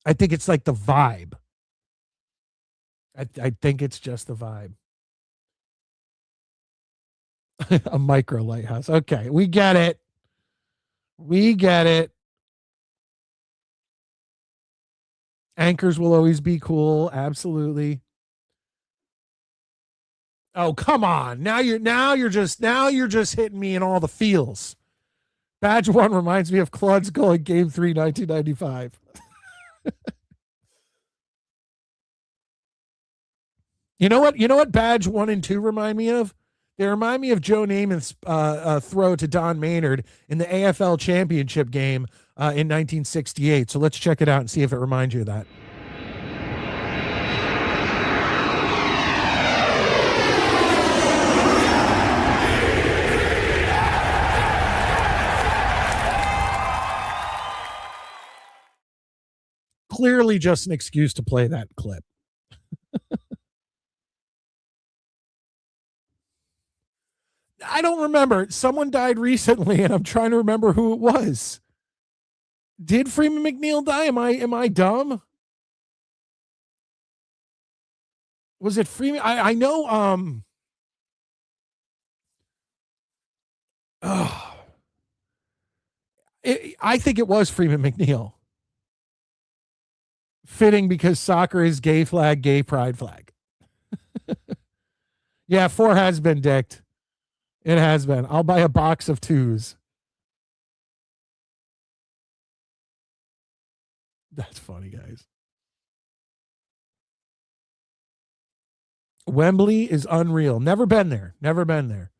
I think it's like the vibe. I think it's just the vibe. A micro lighthouse. Okay, we get it. Anchors will always be cool. Absolutely. Oh, come on. Now you're just hitting me in all the feels. Badge 1 reminds me of Claude's goal in Game 3, 1995. You know what badge 1 and 2 remind me of? They remind me of Joe Namath's throw to Don Maynard in the AFL championship game in 1968. So let's check it out and see if it reminds you of that. clearly just an excuse to play that clip. I don't remember. Someone died recently, and I'm trying to remember who it was. Did Freeman McNeil die? Am I dumb? Was it Freeman? I know. I think it was Freeman McNeil. Fitting because soccer is gay flag, gay pride flag. Yeah, 4 has been dicked. It has been. I'll buy a box of 2s. That's funny, guys. Wembley is unreal. Never been there. Never been there.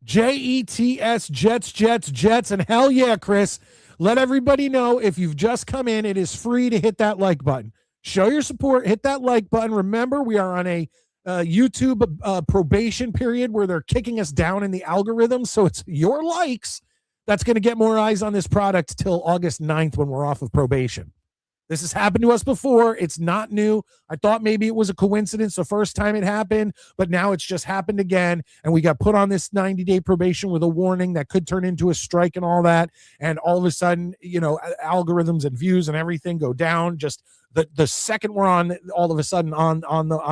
JETS, Jets. And hell yeah, Chris. Let everybody know if you've just come in, it is free to hit that like button. Show your support. Hit that like button. Remember, we are on a YouTube probation period where they're kicking us down in the algorithm. So it's your likes that's going to get more eyes on this product till August 9th when we're off of probation. This has happened to us before. It's not new. I thought maybe it was a coincidence the first time it happened, but now it's just happened again. And we got put on this 90-day probation with a warning that could turn into a strike and all that. And all of a sudden, algorithms and views and everything go down just the second we're on, all of a sudden on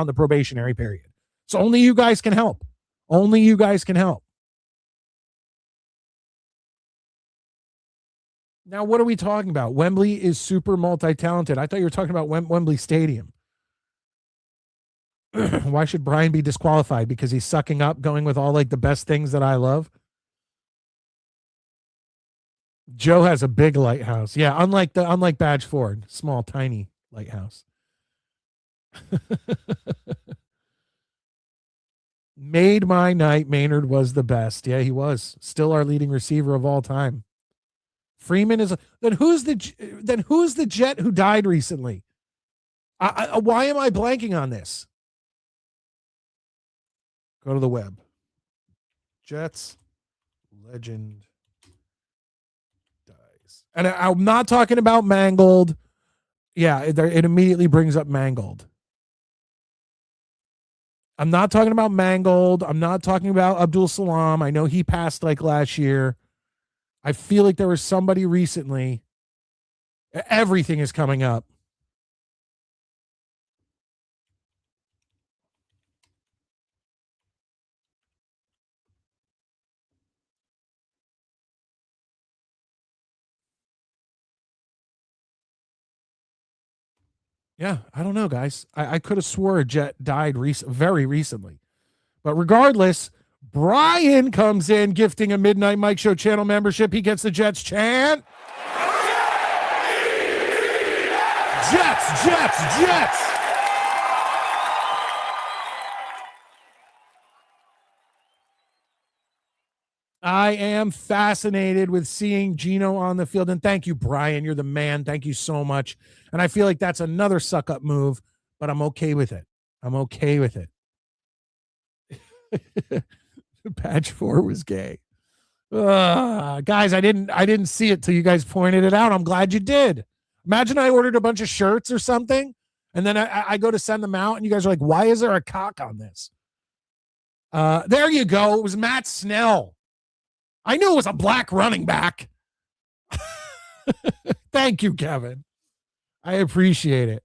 the probationary period. So only you guys can help. Only you guys can help. Now, what are we talking about? Wembley is super multi-talented. I thought you were talking about Wembley Stadium. Why should Brian be disqualified? Because he's sucking up, going with all like the best things that I love. Joe has a big lighthouse. Yeah, unlike Badge Ford, small, tiny lighthouse. Made my night. Maynard was the best. Yeah, he was. Still our leading receiver of all time. Freeman is then who's the Jet who died recently? Why am I blanking on this? Go to the web. Jets legend dies, and I'm not talking about Mangold. Yeah, it immediately brings up Mangold. I'm not talking about Mangold. I'm not talking about Abdul Salam. I know he passed like last year. I feel like there was somebody recently. Everything is coming up. Yeah, I don't know, guys. I could have swore a Jet died very recently. But regardless, Brian comes in gifting a Midnight Mike Show channel membership. He gets the Jets chant. Jets. I am fascinated with seeing Gino on the field. And thank you, Brian. You're the man. Thank you so much. And I feel like that's another suck up move, but I'm okay with it. Patch 4 was gay. Guys, I didn't see it till you guys pointed it out. I'm glad you did. Imagine I ordered a bunch of shirts or something, and then I go to send them out, and you guys are like, why is there a cock on this? There you go. It was Matt Snell. I knew it was a black running back. Thank you, Kevin. I appreciate it.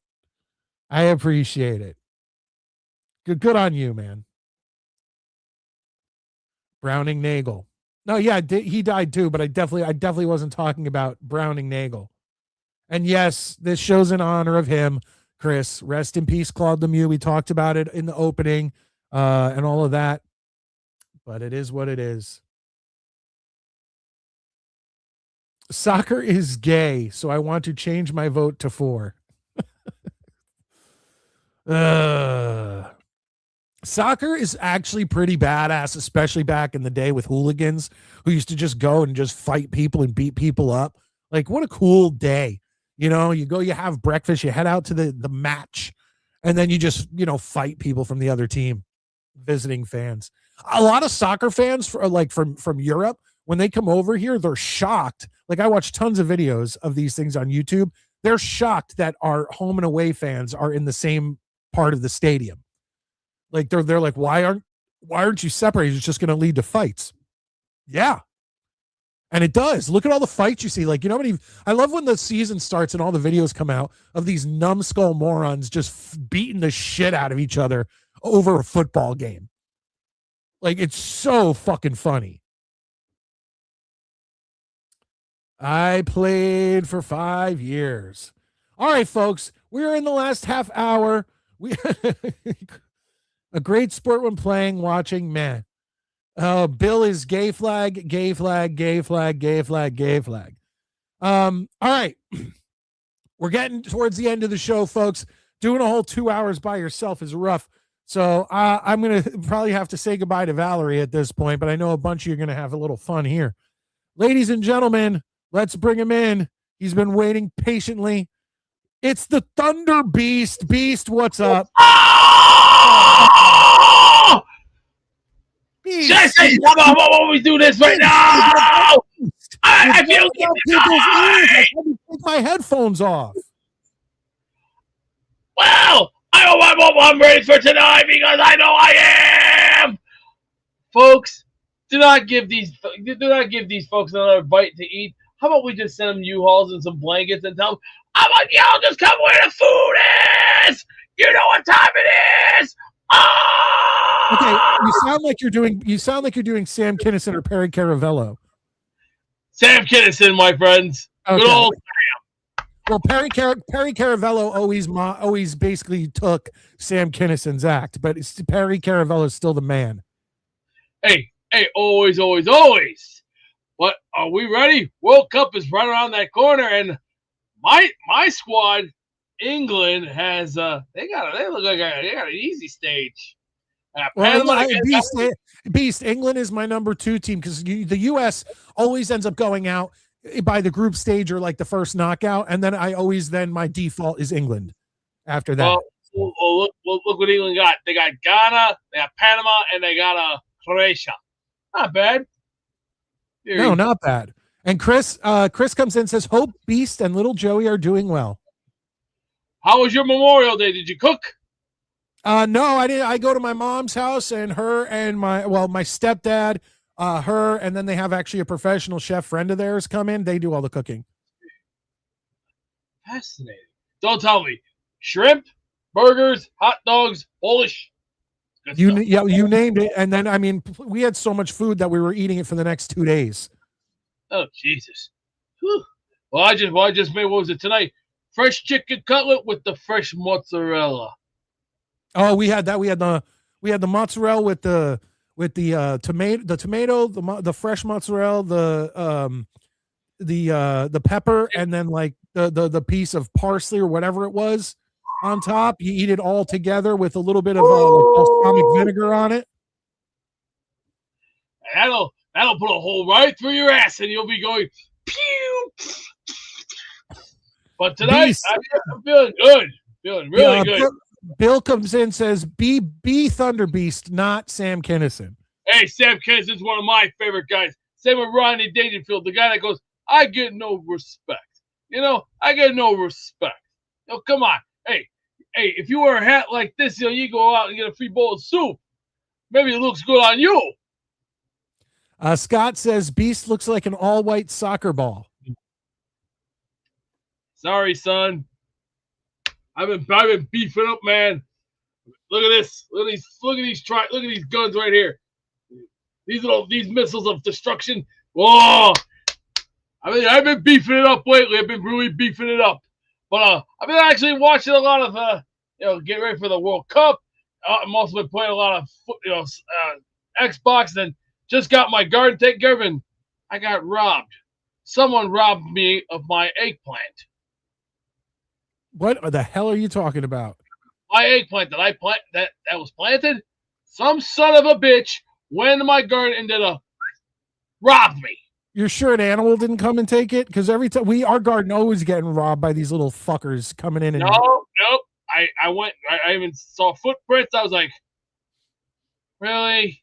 Good on you, man. Browning Nagel. No, yeah, he died too, but I definitely wasn't talking about Browning Nagel. And yes, this show's in honor of him, Chris. Rest in peace, Claude Lemieux. We talked about it in the opening and all of that. But it is what it is. Soccer is gay, so I want to change my vote to 4. Soccer is actually pretty badass, especially back in the day with hooligans who used to just go and just fight people and beat people up. Like, what a cool day. You go, you have breakfast, you head out to the match, and then you just, fight people from the other team, visiting fans. A lot of soccer fans from Europe, when they come over here, they're shocked. Like, I watch tons of videos of these things on YouTube. they're shocked that our home and away fans are in the same part of the stadium. Like they're like, why aren't you separated? It's just going to lead to fights. Yeah. And it does. Look at all the fights you see. Like, I love when the season starts and all the videos come out of these numbskull morons just beating the shit out of each other over a football game. Like, it's so fucking funny. I played for 5 years. All right, folks, we're in the last half hour. We a great sport when playing, watching, man. Bill is gay flag, gay flag, gay flag, gay flag, gay flag. All right. We're getting towards the end of the show, folks. Doing a whole 2 hours by yourself is rough. So I'm going to probably have to say goodbye to Valerie at this point, but I know a bunch of you are going to have a little fun here. Ladies and gentlemen, let's bring him in. He's been waiting patiently. It's the Thunder Beast. Beast, what's up? Oh! Jesse, come on, why we do this right now? I feel I take my headphones off. Well, I'm ready for tonight because I know I am. Folks, do not give these folks another bite to eat. How about we just send them U-Hauls and some blankets and tell them, how about y'all just come where the food is? You know what time it is. Oh! Okay, you sound like you're doing Sam Kinison or Perry Caravello. Sam Kinison, my friends. Okay. Good old Sam. Well, Perry Caravello always basically took Sam Kinison's act, but Perry Caravello is still the man. Hey, always. What, are we ready? World Cup is right around that corner, and my squad, England, has they look like they got an easy stage. Beast, England is my number 2 team because the U.S. always ends up going out by the group stage or like the first knockout, and then my default is England after that. Well, look what England got. They got Ghana, they got Panama, and they got Croatia. Not bad. No, not bad. And Chris comes in and says, hope Beast and little Joey are doing well. How was your Memorial Day? Did you cook? No, I didn't. I go to my mom's house and her and my stepdad, her, and then they have actually a professional chef friend of theirs come in. They do all the cooking. Fascinating. Don't tell me. Shrimp, burgers, hot dogs, Polish. You named it. And then, we had so much food that we were eating it for the next 2 days. Oh, Jesus. Whew. Well, I just made, what was it tonight? Fresh chicken cutlet with the fresh mozzarella. Oh, we had that. We had the mozzarella with the tomato, the fresh mozzarella, the pepper, and then like the piece of parsley or whatever it was on top. You eat it all together with a little bit of balsamic vinegar on it. That'll put a hole right through your ass, and you'll be going pew. But tonight, I'm feeling good, feeling really good. Bill comes in and says, be Thunder Beast, not Sam Kinison. Hey, Sam Kinison's one of my favorite guys. Same with Rodney Dangerfield, the guy that goes, I get no respect. I get no respect. Come on. Hey, if you wear a hat like this, you go out and get a free bowl of soup. Maybe it looks good on you. Scott says, Beast looks like an all-white soccer ball. Sorry, son. I've been beefing up, man. Look at this. Look at these guns right here. These missiles of destruction. Whoa! I've been beefing it up lately. I've been really beefing it up. But I've been actually watching a lot of get ready for the World Cup. I'm also been playing a lot of Xbox, and just got my garden taken care of, and I got robbed. Someone robbed me of my eggplant. What the hell are you talking about? My eggplant that I plant that was planted. Some son of a bitch went into my garden and robbed me. You're sure an animal didn't come and take it? Because every time our garden always getting robbed by these little fuckers coming in. And nope. I went. I even saw footprints. I was like, really?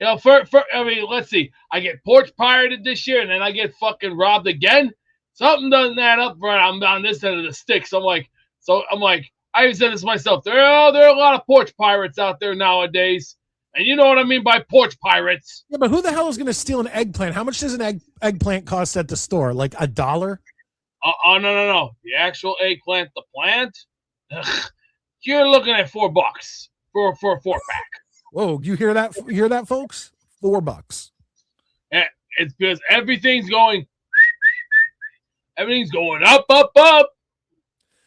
Let's see. I get porch pirated this year, and then I get fucking robbed again. something doesn't add up right. I'm on this end of the sticks. I'm like, I even said this myself. There are a lot of porch pirates out there nowadays. And you know what I mean by porch pirates. Yeah, but who the hell is going to steal an eggplant? How much does an eggplant cost at the store? Like $1? No. The actual eggplant, the plant, you're looking at $4 for a 4-pack. Whoa, you hear that? Hear that, folks? $4. And it's because everything's going up.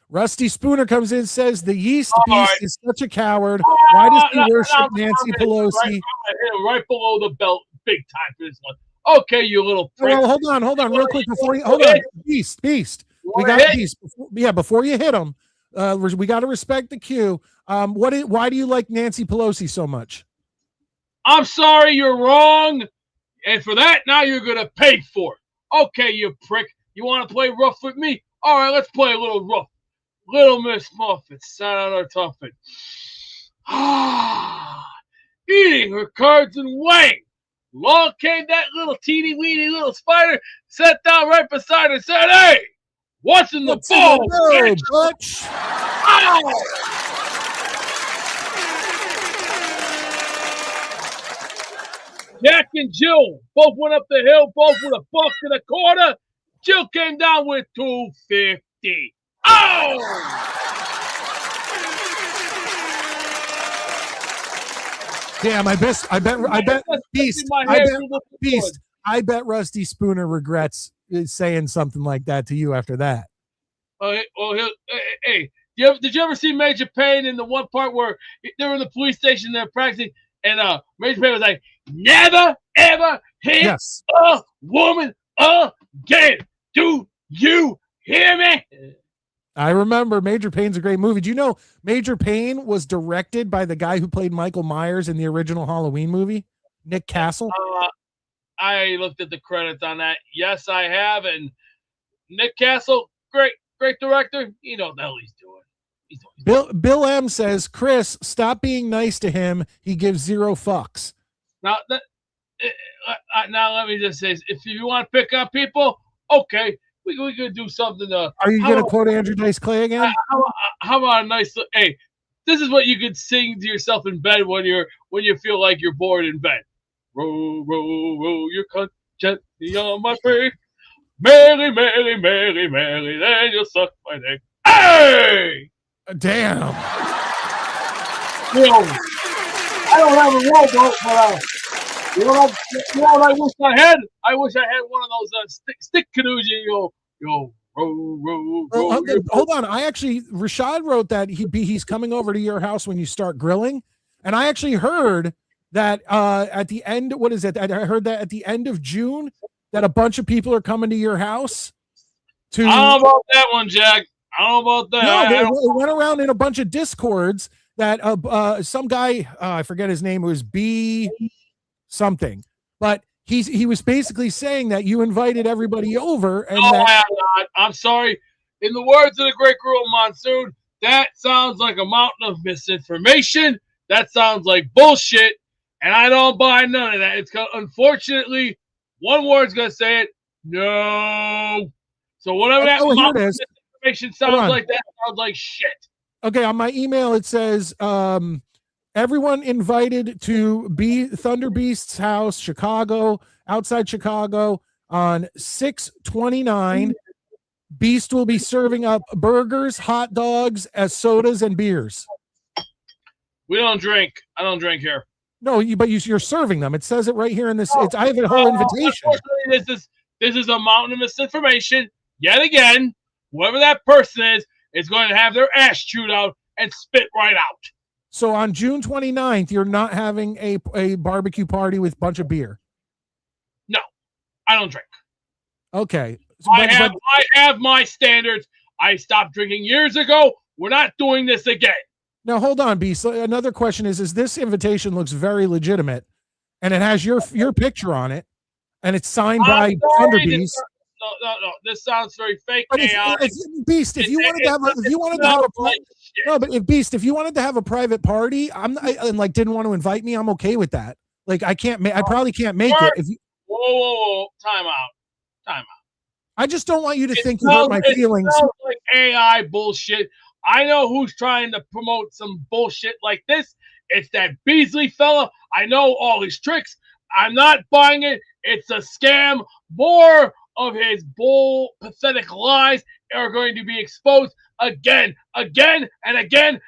Rusty Spooner comes in and says the yeast beast right. is such a coward. Why does he worship Nancy Pelosi? Right below the belt, big time for this one. Okay, you little prick. Well, hold on, real quick before you hold on. Beast. We got Beast. Before you hit him, we got to respect the cue. Why do you like Nancy Pelosi so much? I'm sorry, you're wrong, and for that, now you're gonna pay for it. Okay, you prick. You want to play rough with me? All right, let's play a little rough. Little Miss Muffet sat on her tuffet. Eating her cards and weighing. Along came that little teeny-weeny little spider, sat down right beside her and said, "Hey, what's in the bowl, bitch?" Jack and Jill both went up the hill, both with $1.25. Jill came down with $2.50. Oh! Damn, I bet Beast. I bet Rusty Spooner regrets saying something like that to you after that. Hey, did you ever see Major Payne in the one part where they were in the police station, they're practicing, and Major Payne was like, "Never ever hit a woman again. Do you hear me?" I remember Major Payne's a great movie. Do you know Major Payne was directed by the guy who played Michael Myers in the original Halloween movie, Nick Castle? I looked at the credits on that. Yes, I have. And Nick Castle, great director. You know what the hell he's doing. Bill M says, Chris, stop being nice to him. He gives 0 fucks. Now let me just say, if you want to pick up people, okay. We could do something. Are you going to quote Andrew Dice Clay again? How about a nice? Hey, this is what you could sing to yourself in bed when you feel like you're bored in bed. Row, row, row your cunt gently on my face. Merry, merry, merry, merry, then you'll suck my dick. Hey! Damn. You know, I don't have a rowboat, but you know what I wish I had? I wish I had one of those stick canoes. You go, row. Hold on. Rashad wrote that he's coming over to your house when you start grilling, and I actually heard that at the end. What is it? I heard that at the end of June that a bunch of people are coming to your house. I don't know about that one, Jack. I don't know about that. No, it went around in a bunch of discords that some guy, I forget his name, it was B something, but he was basically saying that you invited everybody over. And I am not. I'm sorry. In the words of the great Gruel Monsoon, that sounds like a mountain of misinformation. That sounds like bullshit, and I don't buy none of that. It's unfortunately one word's gonna say it. No. So whatever that mountain of misinformation sounds like, that sounds like shit. Okay, on my email it says everyone invited to Thunder Beast's house, Chicago, outside Chicago, on 6/29. Beast will be serving up burgers, hot dogs, as sodas, and beers. We don't drink. I don't drink here. No, but you're serving them. It says it right here in this. I have a whole invitation. This is a mountain of misinformation. Yet again, whoever that person is going to have their ass chewed out and spit right out. So on June 29th, you're not having a barbecue party with a bunch of beer? No, I don't drink. Okay. I have my standards. I stopped drinking years ago. We're not doing this again. Now, hold on, B. So another question is this invitation looks very legitimate, and it has your picture on it, and it's signed by Thunder Beast. No. This sounds very fake. Beast, if you wanted to have a private party, and didn't want to invite me, I'm okay with that. Like I probably can't make it. Whoa! Time out. I just don't want you to think you hurt my feelings. It sounds like AI bullshit. I know who's trying to promote some bullshit like this. It's that Beasley fella. I know all his tricks. I'm not buying it. It's a scam. More of his pathetic lies are going to be exposed again, and again.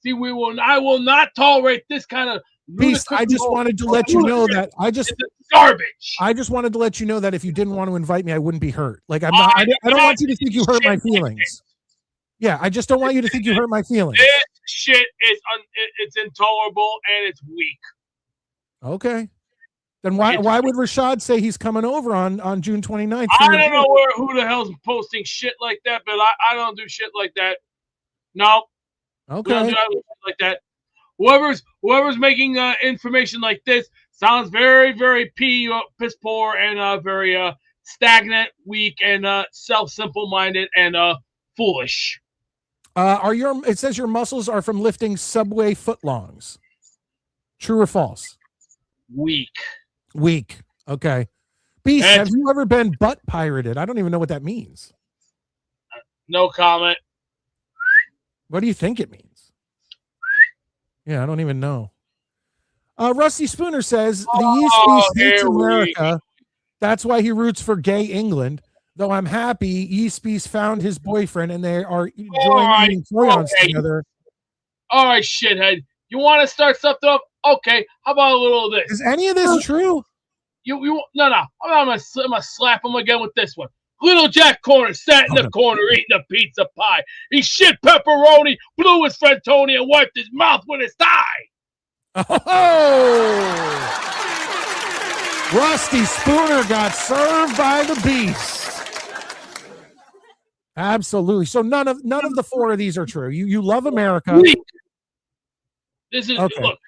See, I will not tolerate this kind of Beast, I just wanted to let you know that it's garbage. I just wanted to let you know that if you didn't want to invite me, I wouldn't be hurt. Like I'm not. I don't want you to think you hurt my feelings. Yeah, I just don't want you to think you hurt my feelings. This shit is it's intolerable and it's weak. Okay. Then why would Rashad say he's coming over on June 29th? I don't know who the hell's posting shit like that, but I don't do shit like that. No. Okay. We don't do shit like that. Whoever's making information like this sounds very, very piss poor and very stagnant, weak, and simple-minded and foolish. It says your muscles are from lifting Subway footlongs. True or false? Weak. Okay. Beast, have you ever been butt pirated? I don't even know what that means. No comment. What do you think it means? Yeah, I don't even know. Rusty Spooner says the East Beast hates America. That's why he roots for gay England. Though I'm happy East Beast found his boyfriend and they are eating crayons together. All right, shithead. You want to start something up? Okay. How about a little of this? Is any of this true? No. I'm gonna slap him again with this one. Little Jack Corner sat in the corner eating a pizza pie. He shit pepperoni, blew his friend Tony, and wiped his mouth with his thigh. Oh! Rusty Spooner got served by the Beast. Absolutely. So none of the four of these are true. You love America. This is okay. Look.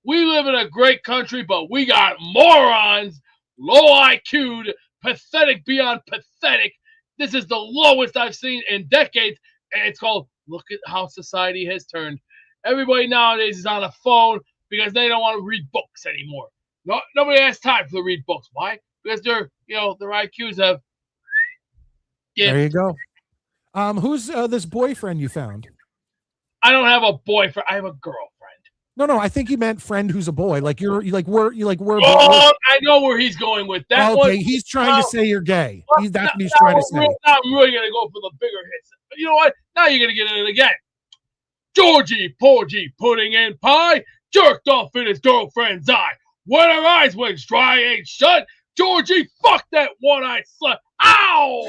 We live in a great country, but we got morons, low IQ'd, pathetic beyond pathetic. This is the lowest I've seen in decades, and it's called look at how society has turned. Everybody nowadays is on a phone because they don't want to read books anymore. Nobody has time to read books. Why? Because their IQs have. Yeah. There you go. Who's this boyfriend you found? I don't have a boyfriend. I have a girlfriend. No, I think he meant friend who's a boy. Like we're. Oh, I know where he's going with that. Okay, he's trying to say you're gay. That's what he's trying to say. I'm really gonna go for the bigger hits. But you know what? Now you're gonna get in it again. Georgie Porgy pudding and pie jerked off in his girlfriend's eye. When her eyes went dry ain't shut. Georgie, fuck that one-eyed slut. Ow!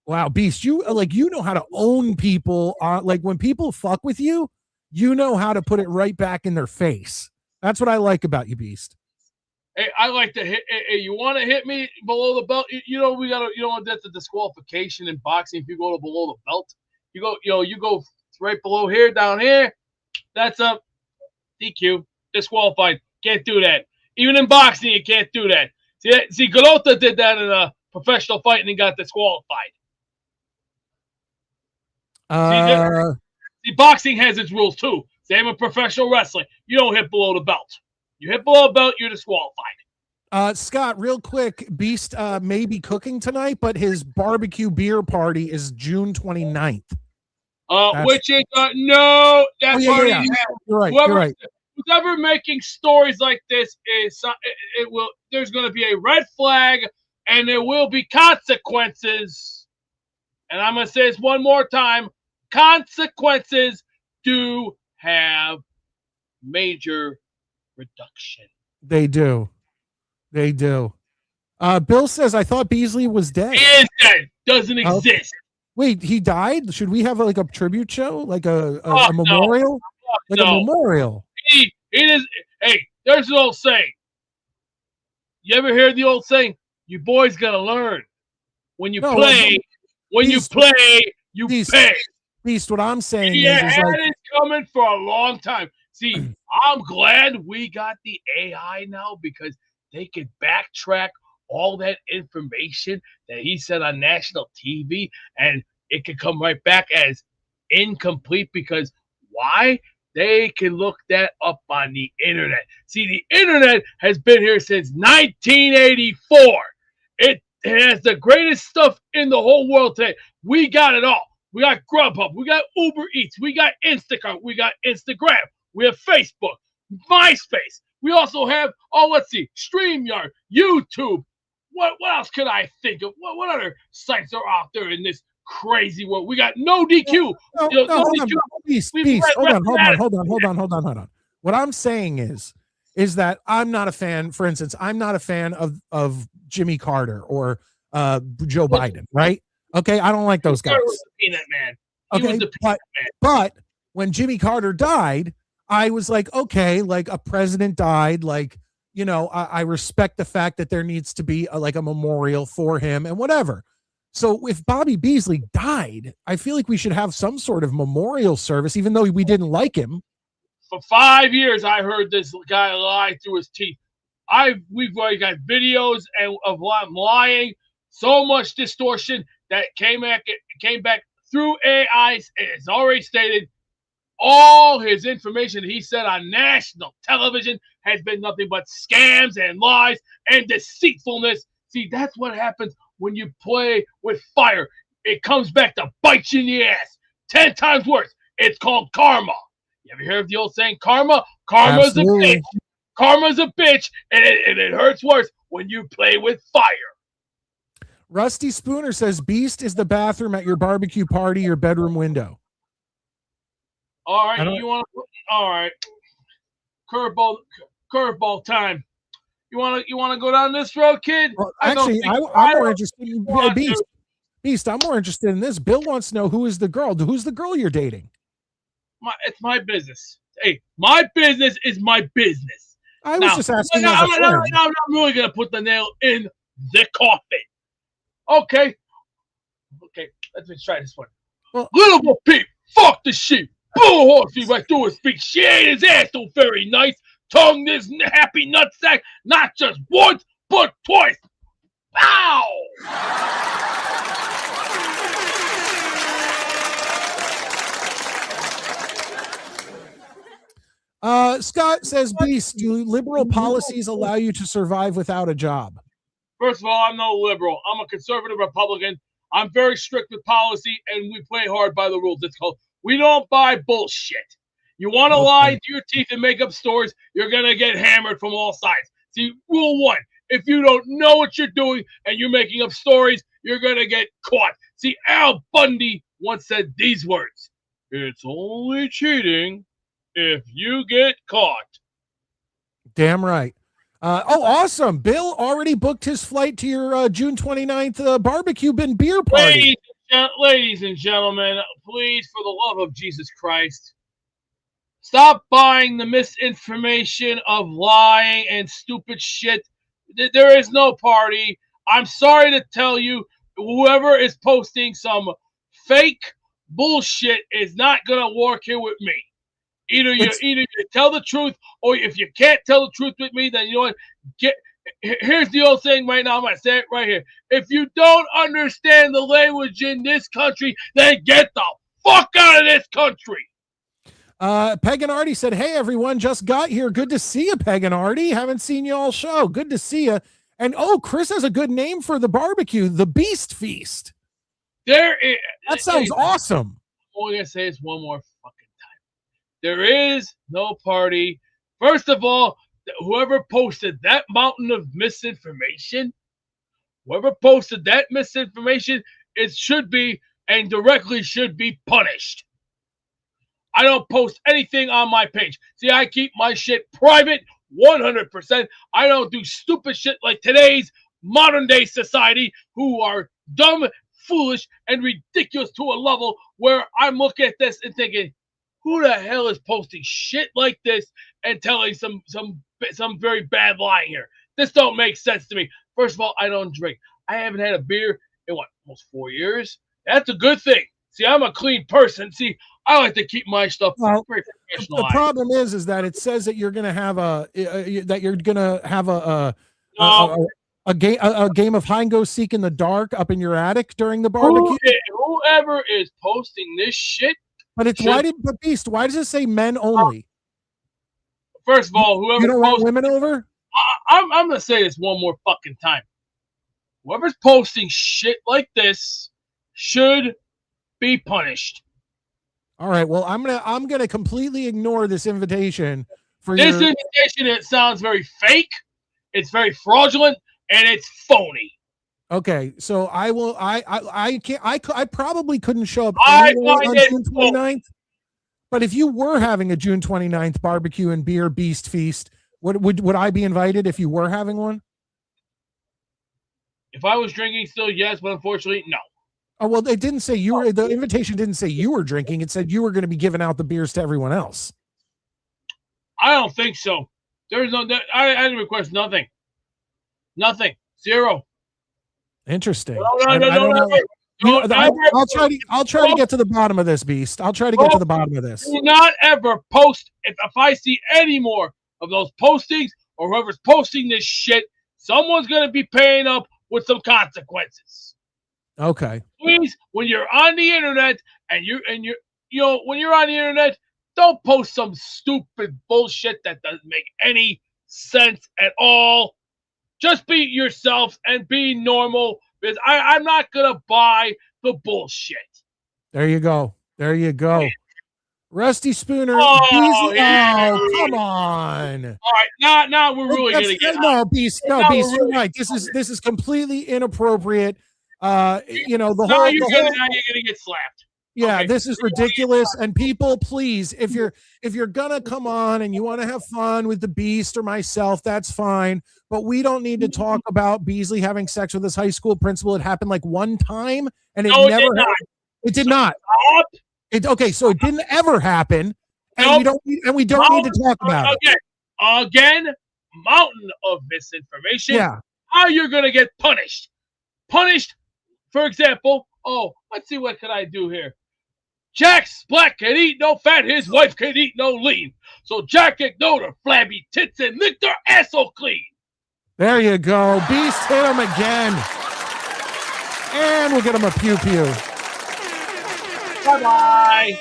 Wow, Beast, you know how to own people. Like when people fuck with you, you know how to put it right back in their face. That's what I like about you, Beast. Hey, I like to hit. Hey, you want to hit me below the belt? You know that's a disqualification in boxing. If you go to below the belt, you go right below here, down here. That's a DQ, disqualified. Can't do that. Even in boxing, you can't do that. See, Garota did that in a professional fight and he got disqualified. See, boxing has its rules too. Same with professional wrestling. You don't hit below the belt. You hit below the belt, you're disqualified. Scott, real quick, Beast may be cooking tonight, but his barbecue beer party is June 29th. Which is no, that party. Yeah. You're right. Whoever making stories like this is there's going to be a red flag and there will be consequences. And I'm going to say this one more time. Consequences do have major reduction. They do. Bill says, I thought Beasley was dead. He is dead. Doesn't exist. Wait, he died? Should we have a tribute show? Like a memorial? A memorial. He is. Hey, there's an old saying. You ever hear the old saying? You boys gotta learn. When you play, you pay. Beast, what I'm saying is coming for a long time. See, I'm glad we got the AI now because they can backtrack all that information that he said on national TV, and it can come right back as incomplete because why? they can look that up on the internet. See, the internet has been here since 1984. It has the greatest stuff in the whole world today. We got it all. We got Grubhub. We got Uber Eats. We got Instacart. We got Instagram. We have Facebook, MySpace. We also have, let's see, StreamYard, YouTube. What else could I think of? What other sites are out there in this crazy world? We got No DQ. Hold on. What I'm saying is that I'm not a fan. For instance, I'm not a fan of Jimmy Carter or Joe Biden, right? Okay, I don't like those guys. Peanut Man. Okay, but when Jimmy Carter died, I was like, okay, like a president died, like, you know, I respect the fact that there needs to be like a memorial for him and whatever. So if Bobby Beasley died, I feel like we should have some sort of memorial service, even though we didn't like him. For 5 years, I heard this guy lie through his teeth. We've already got videos of him lying, so much distortion that came back through AIs. It's already stated all his information that he said on national television has been nothing but scams and lies and deceitfulness. See, that's what happens when you play with fire. It comes back to bite you in the ass 10 times worse. It's called karma. You ever hear of the old saying, karma? Karma's Absolutely. a bitch. Karma's a bitch, and it hurts worse when you play with fire. Rusty Spooner says Beast is the bathroom at your barbecue party, your bedroom window. All right, all right. Curveball time. You want to go down this road, kid? Well, actually, I'm more interested in Beast. Beast, I'm more interested in this. Bill wants to know who is the girl. Who's the girl you're dating? It's my business. Hey, my business is my business. I was just asking. I'm really gonna put the nail in the coffin. Okay, let's try this one. Well, little Bo Peep, fuck the sheep. Bull horsey right through his feet. She ate his ass so very nice. Tongue this happy nutsack, not just once, but twice. Pow! Scott says, Beast, do liberal policies allow you to survive without a job? First of all, I'm no liberal. I'm a conservative Republican. I'm very strict with policy, and we play hard by the rules. It's called, we don't buy bullshit. You want to lie to your teeth and make up stories, you're going to get hammered from all sides. See, rule one, if you don't know what you're doing and you're making up stories, you're going to get caught. See, Al Bundy once said these words, it's only cheating if you get caught. Damn right. Awesome. Bill already booked his flight to your June 29th barbecue and beer party. Ladies and gentlemen, please, for the love of Jesus Christ, stop buying the misinformation of lying and stupid shit. There is no party. I'm sorry to tell you, whoever is posting some fake bullshit is not going to work here with me. Either you tell the truth, or if you can't tell the truth with me, then you know what? Here's the old saying right now. I'm going to say it right here. If you don't understand the language in this country, then get the fuck out of this country. Peg and Artie said, hey, everyone, just got here. Good to see you, Peg and Artie. Haven't seen you all show. Good to see you. And, Chris has a good name for the barbecue, the Beast Feast. That sounds awesome. I'm only going to say this one more fucking time. There is no party. First of all, whoever posted that mountain of misinformation, it should be and directly should be punished. I don't post anything on my page. See, I keep my shit private 100%. I don't do stupid shit like today's modern day society who are dumb, foolish, and ridiculous to a level where I'm looking at this and thinking, who the hell is posting shit like this and telling some very bad lying here? This don't make sense to me. First of all, I don't drink. I haven't had a beer in almost 4 years. That's a good thing. See, I'm a clean person. See, I like to keep my stuff very professional. The problem is that it says that you're going to have a game of hide and go seek in the dark up in your attic during the barbecue. Whoever is posting this shit But it's but Beast, why does it say men only? First of all, whoever you don't want women over? I'm gonna say this one more fucking time. Whoever's posting shit like this should be punished. All right. Well, I'm gonna completely ignore this invitation for this invitation. It sounds very fake. It's very fraudulent and it's phony. Okay, so I will. I can't. I probably couldn't show up on June 29th. But if you were having a June 29th barbecue and beer beast feast, would I be invited if you were having one? If I was drinking still, yes, but unfortunately, no. Oh, well, it didn't say you were. The invitation didn't say you were drinking. It said you were going to be giving out the beers to everyone else. I don't think so. There's no. I didn't request nothing. Nothing. Zero. Interesting. No, I'll try to get to the bottom of this, Beast. I'll try to get to the bottom of this. Do not ever post. If I see any more of those postings or whoever's posting this shit, someone's going to be paying up with some consequences. Okay. Please, when you're on the internet and when you're on the internet, don't post some stupid bullshit that doesn't make any sense at all. Just be yourself and be normal, because I'm not going to buy the bullshit. There you go. There you go. Rusty Spooner. Come on. All right, now we're really going to get Beast. No, Beast, you're right. This is completely inappropriate. The whole you're going to get slapped. Yeah, okay. This is ridiculous. And people, please, if you're gonna come on and you want to have fun with the Beast or myself, that's fine. But we don't need to talk about Beasley having sex with his high school principal. It happened like one time, and it never happened. It did not. So it didn't ever happen, and we don't need to talk about it. Again, mountain of misinformation. Yeah. How you're gonna get punished? Punished, for example. Oh, let's see, what can I do here? Jack's black can eat no fat, his wife can eat no lean. So Jack ignored her flabby tits and licked her asshole clean. There you go. Beast hit him again. And we'll get him a pew-pew. Bye-bye.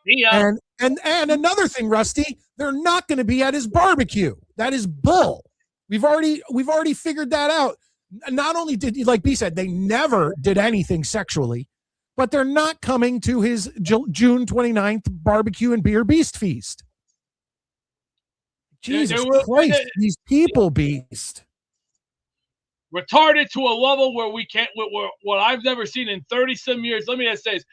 See ya. And another thing, Rusty, they're not going to be at his barbecue. That is bull. We've already figured that out. Not only did, like B said, they never did anything sexually, but they're not coming to his June 29th barbecue and beer beast feast. Jesus Christ, these people, Beast. Retarded to a level where we can't, what I've never seen in 30-some years. Let me just say this,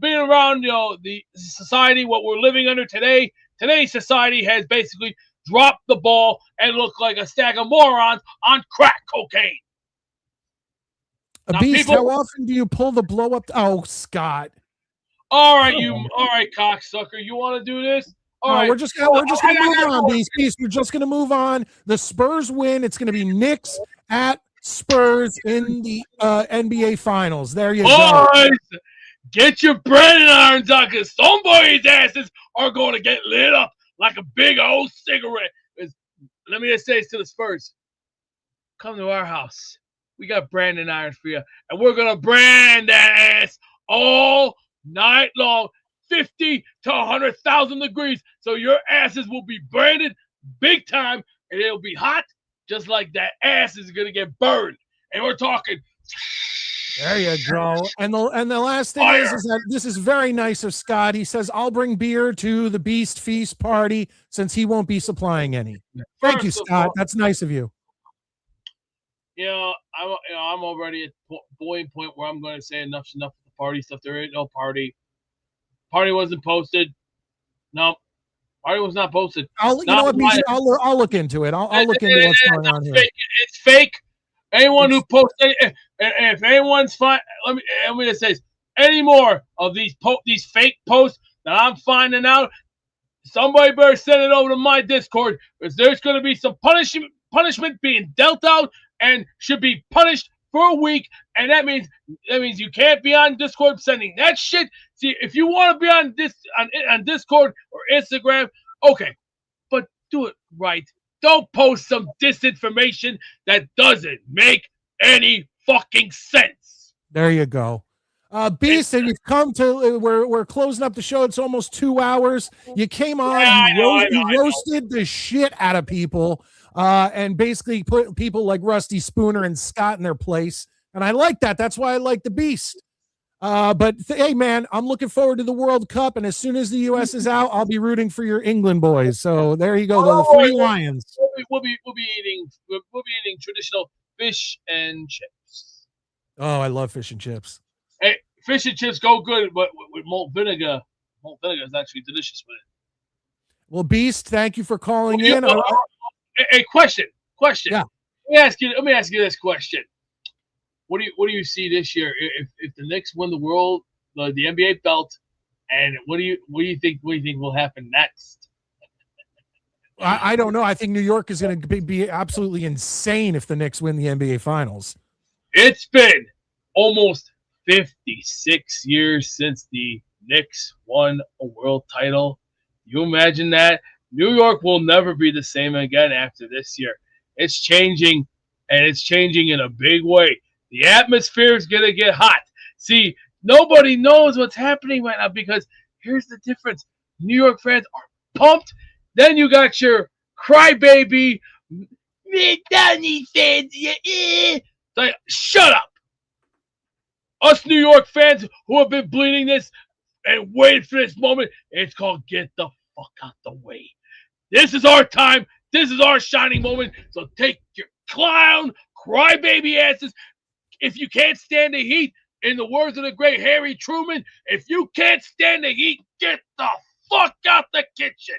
being around, the society, what we're living under today, today's society has basically dropped the ball and look like a stack of morons on crack cocaine. Beast, how often do you pull the blow up? Oh, Scott. All right, cocksucker. You want to do this? All right. We're just gonna move on, Beast. We're just gonna move on. The Spurs win. It's gonna be Knicks at Spurs in the NBA Finals. There you go. Get your Brandon irons on, because somebody's asses are going to get lit up like a big old cigarette. Let me just say this to the Spurs. Come to our house. We got branding irons for you. And we're going to brand that ass all night long. 50 to 100,000 degrees. So your asses will be branded big time. And it'll be hot, just like that ass is going to get burned. And we're talking. There you go. And the last thing is that this is very nice of Scott. He says, I'll bring beer to the Beast Feast party since he won't be supplying any. Thank you, Scott. That's nice of you. I'm already at boiling point where I'm going to say enough's enough of the party stuff. There ain't no party. Party wasn't posted. No, party was not posted. I'll look into it. I'll look into what's going on here. It's fake. Anyone who posts, if anyone's fine, let me just say this. Any more of these fake posts that I'm finding out, somebody better send it over to my Discord, because there's going to be some punishment being dealt out and should be punished for a week. And that means you can't be on Discord sending that shit. See, if you want to be on Discord or Instagram, okay, but do it right. Don't post some disinformation that doesn't make any fucking sense. There you go. Beast, and you've come to we're closing up the show. It's almost 2 hours. You came on, Yeah, you roasted the shit out of people, and basically put people like Rusty Spooner and Scott in their place. And I like that. That's why I like the Beast. But hey, man, I'm looking forward to the World Cup, and as soon as the U.S. is out, I'll be rooting for your England boys. So there you go, the three Lions. We'll be eating traditional fish and chips. Oh, I love fish and chips. Hey, fish and chips go good, but with malt vinegar is actually delicious with it. Well, Beast, thank you for calling in. Hey, question. Yeah. Let me ask you this question. What do you see this year if the Knicks win the NBA belt, and what do you think will happen next? I don't know. I think New York is going to be absolutely insane if the Knicks win the NBA Finals. It's been almost 56 years since the Knicks won a world title. You imagine that? New York will never be the same again after this year. It's changing, and it's changing in a big way. The atmosphere is going to get hot. See, nobody knows what's happening right now because here's the difference. New York fans are pumped. Then you got your crybaby, Midnite fans. Like, shut up. Us New York fans who have been bleeding this and waiting for this moment, it's called get the fuck out the way. This is our time. This is our shining moment. So take your clown, crybaby asses. If you can't stand the heat, in the words of the great Harry Truman, if you can't stand the heat, get the fuck out the kitchen.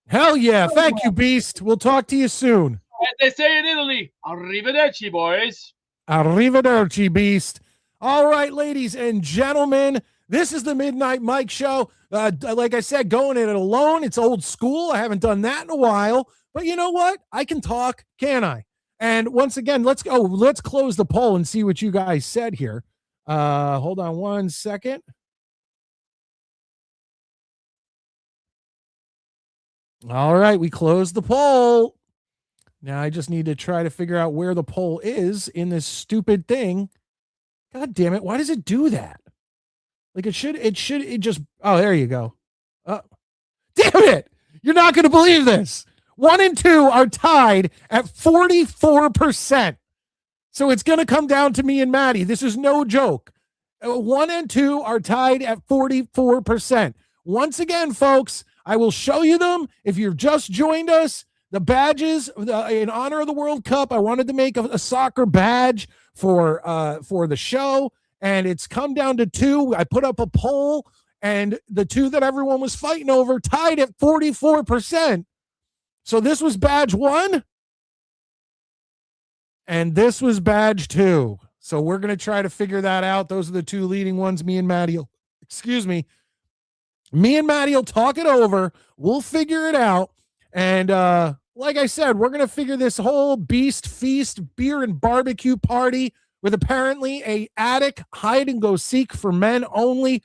Hell yeah. Thank you, Beast. We'll talk to you soon. As they say in Italy, arrivederci, boys. Arrivederci, Beast. All right, ladies and gentlemen, this is the Midnight Mike Show. Like I said, going in it alone. It's old school. I haven't done that in a while. But you know what? I can talk, can I? And once again, let's close the poll and see what you guys said here. Hold on one second. All right, we closed the poll. Now I just need to try to figure out where the poll is in this stupid thing. God damn it. Why does it do that? Like it just, oh, there you go. Damn it. You're not going to believe this. 1 and 2 are tied at 44%. So it's going to come down to me and Maddie. This is no joke. 1 and 2 are tied at 44%. Once again, folks, I will show you them. If you've just joined us, the badges in honor of the World Cup, I wanted to make a soccer badge for the show, and it's come down to 2. I put up a poll, and the 2 that everyone was fighting over tied at 44%. So this was badge 1, and this was badge 2. So we're going to try to figure that out. Those are the 2 leading ones. Me and Maddie will talk it over. We'll figure it out. And like I said, we're going to figure this whole Beast Feast beer and barbecue party with apparently a attic hide and go seek for men only.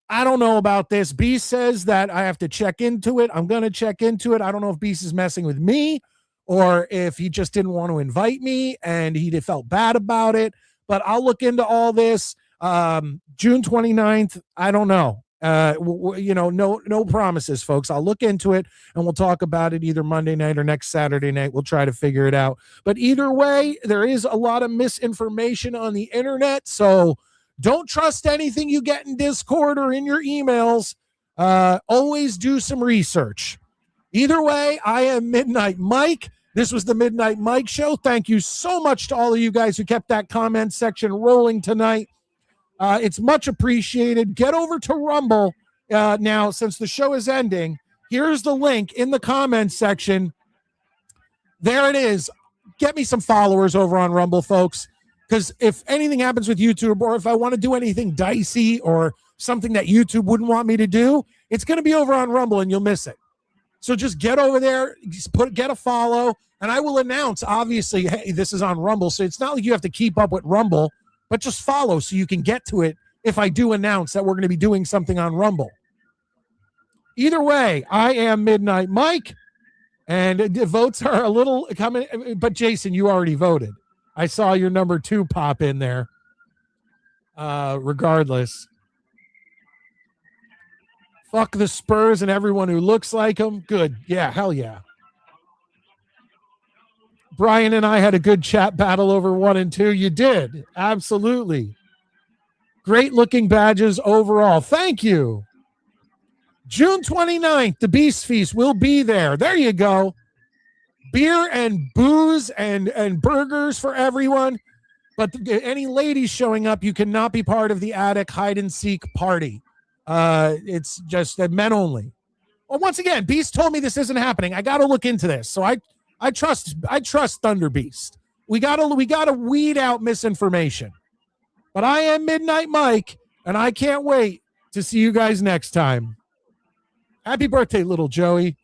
I don't know about this. Beast says that I have to check into it. I'm going to check into it. I don't know if Beast is messing with me or if he just didn't want to invite me and he felt bad about it. But I'll look into all this. June 29th, I don't know. No promises, folks. I'll look into it and we'll talk about it either Monday night or next Saturday night. We'll try to figure it out. But either way, there is a lot of misinformation on the internet. So don't trust anything you get in Discord or in your emails. Always do some research. Either way, I am Midnight Mike. This was the Midnight Mike Show. Thank you so much to all of you guys who kept that comment section rolling tonight. It's much appreciated. Get over to Rumble now, since the show is ending. Here's the link in the comments section. There it is. Get me some followers over on Rumble, folks, because if anything happens with YouTube or if I want to do anything dicey or something that YouTube wouldn't want me to do, it's going to be over on Rumble and you'll miss it. So just get over there, get a follow, and I will announce, obviously, hey, this is on Rumble. So it's not like you have to keep up with Rumble, but just follow so you can get to it if I do announce that we're going to be doing something on Rumble. Either way, I am Midnight Mike, and the votes are a little coming. But Jason, you already voted. I saw your number 2 pop in there. regardless. Fuck the Spurs and everyone who looks like them. Good. Yeah, hell yeah. Brian and I had a good chat battle over 1 and 2. You did. Absolutely. Great looking badges overall. Thank you. June 29th, the Beast Feast will be there. There you go. Beer and booze and burgers for everyone. But any ladies showing up, you cannot be part of the attic hide and seek party. It's just men only. Well, once again, Beast told me this isn't happening. I got to look into this. So I trust Thunder Beast. We gotta weed out misinformation. But I am Midnight Mike, and I can't wait to see you guys next time. Happy birthday, little Joey.